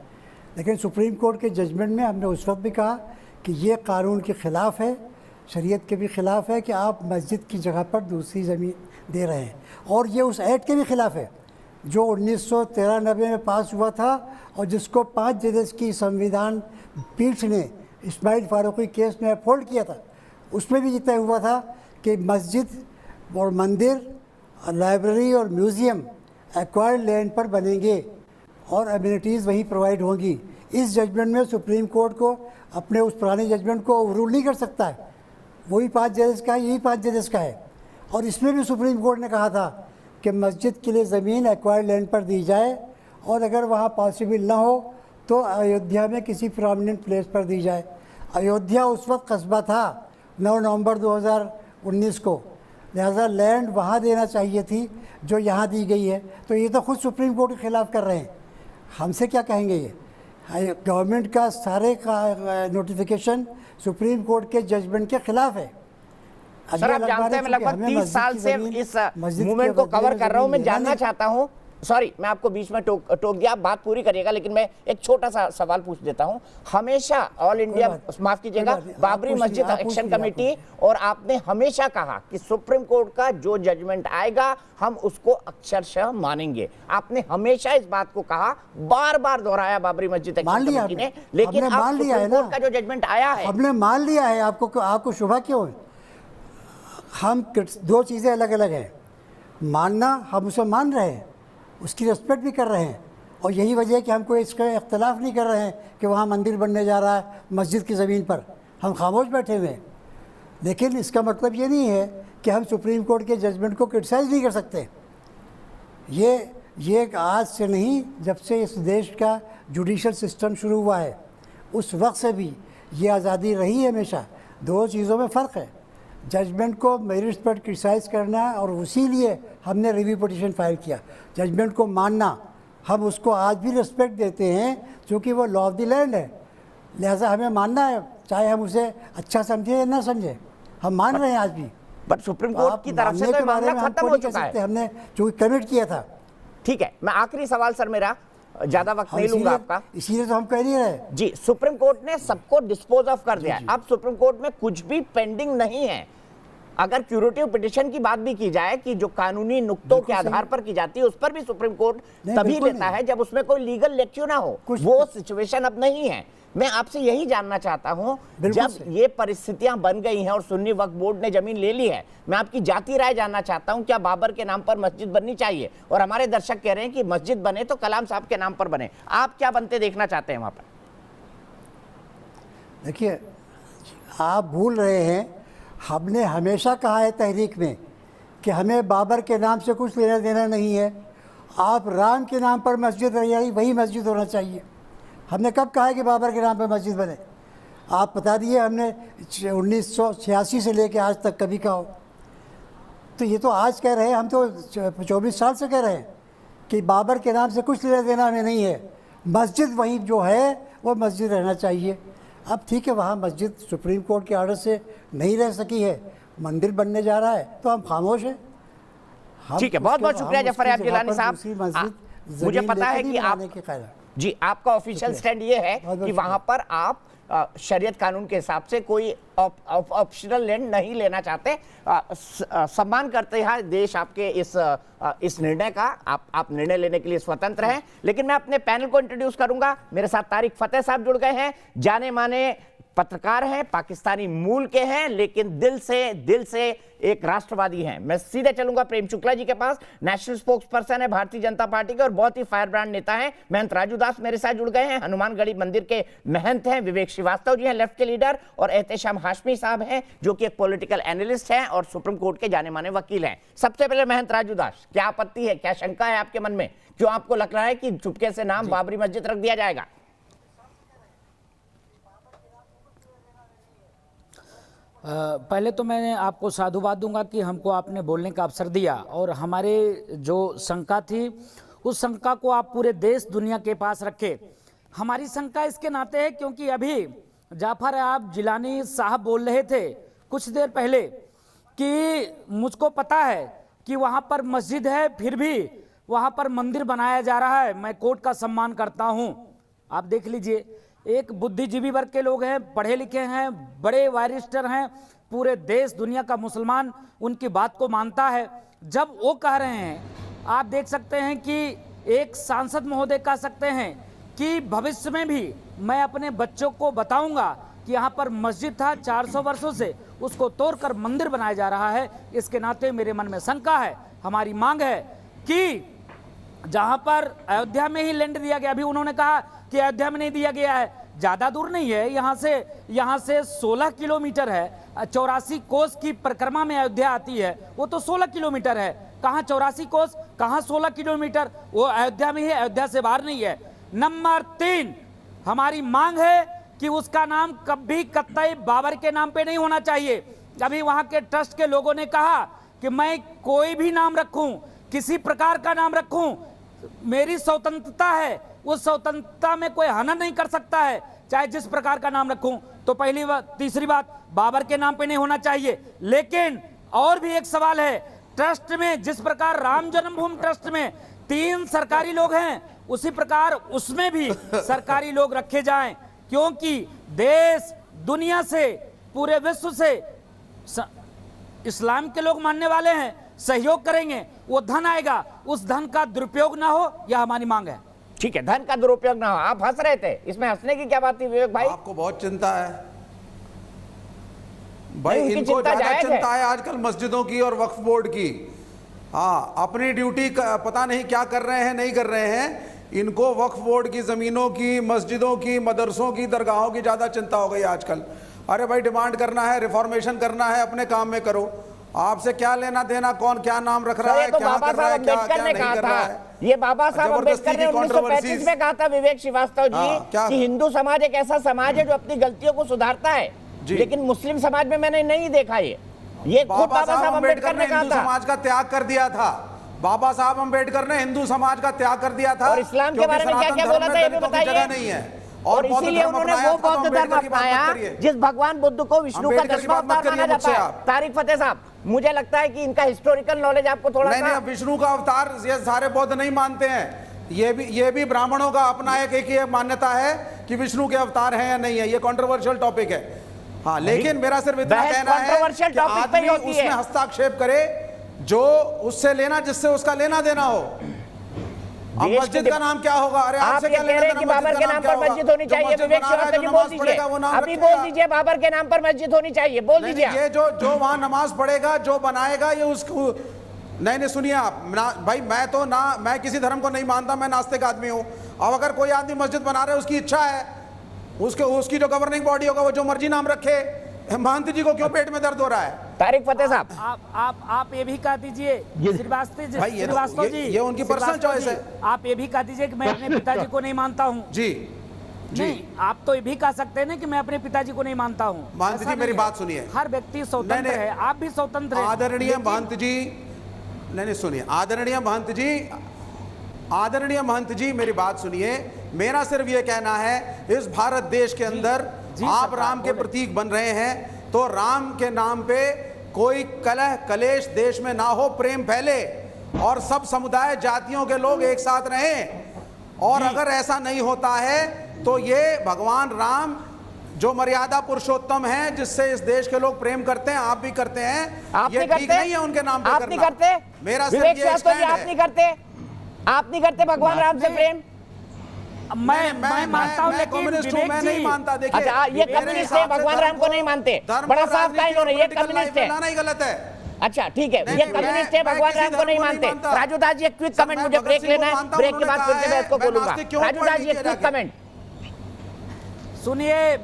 लेकिन सुप्रीम कोर्ट के जजमेंट में हमने उस वक्त भी कहा कि ये कानून के ख़िलाफ़ है, शरीयत के भी ख़िलाफ़ है कि आप मस्जिद की जगह पर दूसरी ज़मीन दे रहे हैं, और ये उस एक्ट के भी ख़िलाफ़ है जो 1993 में पास हुआ था और जिसको 5 जजेस की संविधान पीठ ने इस्माइल फारूकी केस में अपहोल्ड किया था। उसमें भी तय हुआ था कि मस्जिद और मंदिर, लाइब्रेरी और म्यूज़ियम एक्वायर्ड लैंड पर बनेंगे और एमिनिटीज़ वहीं प्रोवाइड होंगी। इस जजमेंट में सुप्रीम कोर्ट को अपने उस पुराने जजमेंट को ओवररूल नहीं कर सकता है। वही 5 जजेस का है, यही 5 जजेस का है। और इसमें भी सुप्रीम कोर्ट ने कहा था कि मस्जिद के लिए ज़मीन एक्वायर्ड लैंड पर दी जाए, और अगर वहाँ पॉसिबल ना हो तो अयोध्या में किसी प्रोमिनेंट प्लेस पर दी जाए। अयोध्या उस वक्त कस्बा था 9 नवंबर 2019 को, लिहाजा लैंड वहाँ देना चाहिए थी जो यहाँ दी गई है। तो ये तो खुद सुप्रीम कोर्ट के ख़िलाफ़ कर रहे हैं, हमसे क्या कहेंगे? ये गवर्नमेंट का सारे का नोटिफिकेशन सुप्रीम कोर्ट के जजमेंट के ख़िलाफ़ है। सर, आप जानते हैं मैं लगभग 30 साल से इस मूवमेंट को कवर कर रहा हूं। मैं जानना चाहता हूं, सॉरी मैं आपको बीच में टोक दिया, आप बात पूरी करिएगा, लेकिन मैं एक छोटा सा सवाल पूछ देता हूं। हमेशा ऑल इंडिया, माफ कीजिएगा, बाबरी मस्जिद एक्शन कमेटी, और आपने हमेशा कहा कि सुप्रीम कोर्ट का जो जजमेंट आएगा हम उसको अक्षरशः मानेंगे। आपने हमेशा इस बात को कहा, बार बार दोहराया बाबरी मस्जिद एक्शन कमेटी ने, लेकिन अब सुप्रीम कोर्ट का जो जजमेंट आया है हमने मान लिया है। आपको शुभा क्यों है? हम दो चीज़ें अलग अलग हैं। मानना, हम उसे मान रहे हैं, उसकी रिस्पेक्ट भी कर रहे हैं, और यही वजह है कि हम कोई इसका इख्तलाफ नहीं कर रहे हैं कि वहाँ मंदिर बनने जा रहा है मस्जिद की ज़मीन पर, हम खामोश बैठे हुए हैं। लेकिन इसका मतलब ये नहीं है कि हम सुप्रीम कोर्ट के जजमेंट को क्रिटिसाइज़ नहीं कर सकते। ये आज से नहीं, जब से इस देश का जुडिशल सिस्टम शुरू हुआ है उस वक्त से भी ये आज़ादी रही है हमेशा। दो चीज़ों में फ़र्क है, जजमेंट को मेरिट्स पर क्रिटिसाइज़ करना, और इसी लिए हमने रिव्यू पिटीशन फाइल किया। जजमेंट को मानना, हम उसको आज भी रिस्पेक्ट देते हैं क्योंकि वो लॉ ऑफ द लैंड है, लिहाजा हमें मानना है, चाहे हम उसे अच्छा समझे या ना समझे, हम मान रहे हैं आज भी। बट सुप्रीम कोर्ट की तरफ से तो मामला खत्म हो चुका है, हमने जो कमिट किया था। ठीक है, मैं आखिरी सवाल सर, मेरा ज्यादा वक्त नहीं लूंगा आपका, इसीलिए तो हम कह नहीं रहे जी। सुप्रीम कोर्ट ने सबको डिस्पोज ऑफ कर दिया, अब सुप्रीम कोर्ट में कुछ भी पेंडिंग नहीं है। अगर क्यूरेटिव पिटीशन की बात भी की जाए कि जो कानूनी नुक्तों के आधार पर की जाती है, उस पर भी सुप्रीम कोर्ट तभी लेता है जब उसमें कोई लीगल लेक्यू ना हो। वो सिचुएशन अब नहीं है। मैं आपसे यही जानना चाहता हूं, बिल्कुल जब से। ये परिस्थितियां बन गई हैं और सुन्नी वक्फ बोर्ड ने जमीन ले ली है, मैं आपकी जाती राय जानना चाहता हूं, क्या बाबर के नाम पर मस्जिद बननी चाहिए? और हमारे दर्शक कह रहे हैं कि मस्जिद बने तो कलाम साहब के नाम पर बने। आप क्या बनते देखना चाहते हैं वहां पर? देखिए, आप भूल रहे हैं, हमने हमेशा कहा है तहरीक में कि हमें बाबर के नाम से कुछ लेना देना नहीं है। आप राम के नाम पर मस्जिद रही, वही मस्जिद होना चाहिए। हमने कब कहा है कि बाबर के नाम पर मस्जिद बने? आप बता दिए हमने 1986 से लेकर आज तक कभी कहा हो। तो ये तो आज कह रहे हैं, हम तो 24 साल से कह रहे हैं कि बाबर के नाम से कुछ लेना देना हमें नहीं है। मस्जिद वहीं जो है वो मस्जिद रहना चाहिए। अब ठीक है, वहाँ मस्जिद सुप्रीम कोर्ट के ऑर्डर से नहीं रह सकी है, मंदिर बनने जा रहा है, तो हम खामोश हैं। ठीक है, बहुत बहुत शुक्रिया जफर याब जिलानी साहब। मुझे पता है कि आप जी, आपका ऑफिशियल स्टैंड ये है कि वहां पर आप शरीयत कानून के हिसाब से कोई ऑप्शनल लैंड नहीं लेना चाहते। सम्मान करते हैं देश आपके इस निर्णय का। आप निर्णय लेने के लिए स्वतंत्र हैं। लेकिन मैं अपने पैनल को इंट्रोड्यूस करूंगा। मेरे साथ तारिक फतेह साहब जुड़ गए हैं, जाने माने पत्रकार हैं, पाकिस्तानी मूल के हैं, लेकिन दिल से एक राष्ट्रवादी हैं। मैं सीधे चलूंगा प्रेम शुक्ला जी के पास, नेशनल स्पोक्स पर्सन है भारतीय जनता पार्टी के और बहुत ही फायर ब्रांड नेता हैं। महंत राजू दास मेरे साथ जुड़ गए हैं, हनुमानगढ़ी मंदिर के महंत हैं। विवेक श्रीवास्तव जी हैं, लेफ्ट के लीडर, और एहतेशाम हाशमी साहब हैं जो कि एक पॉलिटिकल एनालिस्ट हैं और सुप्रीम कोर्ट के जाने माने वकील हैं। सबसे पहले महंत राजू दास, क्या आपत्ति है, क्या शंका है आपके मन में? क्यों आपको लग रहा है कि चुपके से नाम बाबरी मस्जिद रख दिया जाएगा? पहले तो मैं आपको साधुवाद दूंगा कि हमको आपने बोलने का अवसर दिया, और हमारे जो शंका थी उस शंका को आप पूरे देश दुनिया के पास रखे। हमारी शंका इसके नाते है क्योंकि अभी जाफर याब जिलानी साहब बोल रहे थे कुछ देर पहले कि मुझको पता है कि वहाँ पर मस्जिद है, फिर भी वहाँ पर मंदिर बनाया जा रहा है। मैं कोर्ट का सम्मान करता हूँ। आप देख लीजिए, एक बुद्धिजीवी वर्ग के लोग हैं, पढ़े लिखे हैं, बड़े बैरिस्टर हैं, पूरे देश दुनिया का मुसलमान उनकी बात को मानता है। जब वो कह रहे हैं, आप देख सकते हैं कि एक सांसद महोदय कह सकते हैं कि भविष्य में भी मैं अपने बच्चों को बताऊंगा कि यहाँ पर मस्जिद था 400 वर्षों से, उसको तोड़कर मंदिर बनाया जा रहा है। इसके नाते मेरे मन में शंका है। हमारी मांग है कि जहाँ पर अयोध्या में ही लैंड दिया गया, अभी उन्होंने कहा कि अयोध्या में नहीं दिया गया है, ज़्यादा दूर नहीं है, यहाँ से 16 किलोमीटर है। 84 कोस की परिक्रमा में अयोध्या आती है, वो तो 16 किलोमीटर है। कहाँ 84 कोस, कहाँ 16 किलोमीटर? वो अयोध्या में है, अयोध्या से बाहर नहीं है। नंबर 3, हमारी मांग है कि उसका नाम कभी कतई बाबर के नाम पे नहीं होना चाहिए। अभी वहाँ के ट्रस्ट के लोगों ने कहा कि मैं कोई भी नाम रखूं, किसी प्रकार का नाम रखूं, मेरी स्वतंत्रता है, उस स्वतंत्रता में कोई हनन नहीं कर सकता है, चाहे जिस प्रकार का नाम रखूं। तो पहली बात। तीसरी बात, बाबर के नाम पे नहीं होना चाहिए। लेकिन और भी एक सवाल है, ट्रस्ट में जिस प्रकार राम जन्मभूमि ट्रस्ट में 3 सरकारी लोग हैं, उसी प्रकार उसमें भी सरकारी लोग रखे जाएं, क्योंकि देश दुनिया से, पूरे विश्व से इस्लाम के लोग मानने वाले हैं, सहयोग करेंगे, वो धन आएगा, उस धन का दुरुपयोग ना हो, यह हमारी मांग है। ठीक है, धन का दुरुपयोग ना हो। आप हंस रहे थे, इसमें हंसने की क्या बात थी विवेक भाई? आपको बहुत चिंता है भाई, इनको ज्यादा चिंता है आजकल मस्जिदों की और वक्फ बोर्ड की। हाँ, अपनी ड्यूटी पता नहीं क्या कर रहे हैं, नहीं कर रहे हैं। इनको वक्फ बोर्ड की जमीनों की, मस्जिदों की, मदरसों की, दरगाहों की ज्यादा चिंता हो गई आजकल। अरे भाई, डिमांड करना है, रिफॉर्मेशन करना है, अपने काम में करो। आपसे क्या लेना देना, कौन क्या नाम रख रहा है, क्या कर रहा है, क्या नहीं कर रहा है। ये बाबा साहब अम्बेडकर ने 1935 में कहा था, विवेक श्रीवास्तव जी, कि हिंदू समाज एक ऐसा समाज है जो अपनी गलतियों को सुधारता है। लेकिन मुस्लिम समाज में मैंने नहीं देखा ये खुद बाबा साहब अम्बेडकर ने कहा था। समाज का त्याग कर दिया था बाबा साहब अम्बेडकर ने, हिंदू समाज का त्याग कर दिया था। और इस्लाम के बारे में क्या क्या बोला था ये भी बताइए। नहीं है, और इसीलिए उन्होंने वो बौद्ध धर्म अपनाया जिस भगवान बुद्ध को विष्णु का 10वां अवतार माना जाता है। तारिक फतेह साहब, मुझे लगता है कि इनका हिस्टोरिकल नॉलेज आपको थोड़ा नहीं, विष्णु का अवतार ये सारे बौद्ध नहीं मानते हैं। ये भी ब्राह्मणों का अपना एक मान्यता है कि विष्णु के अवतार हैं या नहीं है। ये कंट्रोवर्शियल टॉपिक है। हाँ, लेकिन मेरा सिर्फ इतना कहना है कि आदमी उसमें हस्तक्षेप करे जो उससे लेना, जिससे उसका लेना देना हो। अब मस्जिद का नाम क्या होगा? अरे आप आपसे ये क्या कह लेना रहे हैं देना कि मस्जिद बाबर का के नाम नाम क्या पर होगा? मस्जिद होनी जो चाहिए। मस्जिद विवेक बना रहा है, श्रीवास्तव जो जी बोल नमाज दीजिए, पढ़ेगा वो नाम अभी बोल रखेगा। दीजिए बाबर के नाम पर मस्जिद होनी चाहिए, बोल नहीं, दीजिए। नहीं, ये जो वहां नमाज पढ़ेगा, जो बनाएगा, ये उसको नहीं सुनिए आप भाई, मैं किसी धर्म को नहीं मानता, मैं नास्तिक आदमी हूं। अब अगर कोई आदमी मस्जिद बना रहा है, उसकी इच्छा है, उसकी जो गवर्निंग बॉडी होगा वो जो मर्जी नाम रखे। महंत जी को क्यों पेट में दर्द हो रहा है? तारिक फतेह साहब, आप ये भी कह दीजिए श्रीवास्तव जी, ये उनकी पर्सनल चॉइस है। आप ये भी कह दीजिए कि मैं अपने पिताजी को नहीं मानता हूँ। जी नहीं, आप तो ये भी कह सकते हैं ना कि मैं अपने पिताजी को नहीं मानता हूँ। महंत जी मेरी बात सुनिए, हर व्यक्ति स्वतंत्र है, आप भी स्वतंत्र हैं। आदरणीय महंत जी, नहीं सुनिए, आदरणीय महंत जी मेरी बात सुनिए। मेरा सिर्फ ये कहना है, इस भारत देश के अंदर आप राम के प्रतीक बन रहे हैं, तो राम के नाम पे कोई कलह कलेश देश में ना हो, प्रेम फैले और सब समुदाय जातियों के लोग एक साथ रहें। और अगर ऐसा नहीं होता है तो ये भगवान राम जो मर्यादा पुरुषोत्तम है, जिससे इस देश के लोग प्रेम करते हैं, आप भी करते हैं, ये ठीक नहीं है उनके नाम पे आप करना। नहीं करते? मेरा सिर्फ विवेक ये श्रीवास्तव जी, स्टैंड आप है। नहीं करते? आप नहीं करते भगवान राम से प्रेम? मैं मानता हूँ, लेकिन कम्युनिस्ट हूँ, विवेक मैं जी, नहीं मानता। देखिए, अच्छा, ये मेरे कम्युनिस्ट हिसाब है, से भगवान राम को नहीं मानते। धर्म बड़ा को साफ कहा इन्होंने, ये राजनीति और कम्युनिस्ट है। फैलाना ही गलत है। अच्छा ठीक है, नहीं, ये नहीं, कम्युनिस्ट है, मैं भगवान किसी राम को धर्म नहीं को नहीं मानते। मानता। राजू दास जी एक क्विक सर, कमेंट, मैं मुझे भगत ब्रेक सिंह को लेना है, मानता हूं, ब्रेक के बाद उन्होंने फिर से कहा मैं इसको है, मैं बोलूंगा। नास्तिक क्यों राजू दास जी एक पढ़ क्विक लीजिए कमेंट। सुनिए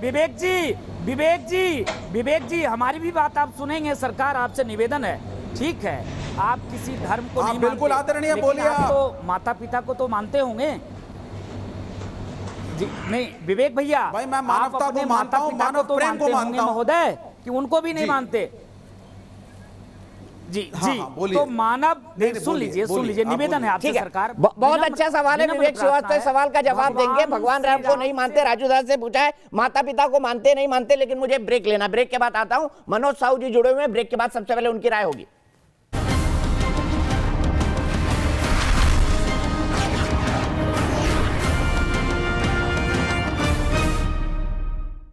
विवेक जी, हमारी भी बात आप सुनेंगे। सरकार आपसे निवेदन है, ठीक है, आप किसी धर्म को नहीं बिल्कुल मानते, आदरणीय, लेकिन बोलिए आप तो माता पिता को तो मानते होंगे जी। नहीं विवेक भैया, भाई, मैं आप मानवता अपने को मानता हूं, माता-पिता मानव तो प्रेम को मानते मानता होंगे हूं। महोदय, कि उनको भी नहीं जी। मानते जी। हाँ, जी हाँ, बोलिए। तो मानव, नहीं, सुन लीजिए, आप निवेदन है आपसे ठीक है, सरकार। बहुत अच्छा सवाल है। विवेक श्रीवास्तव इस सवाल का जवाब देंगे। भगवान राम को नहीं मानते, राजू दास से पूछा है, माता पिता को मानते नहीं मानते, लेकिन मुझे ब्रेक लेना, ब्रेक के बाद आता हूं। मनोज साहू जी जुड़े हुए हैं, ब्रेक के बाद सबसे पहले उनकी राय होगी।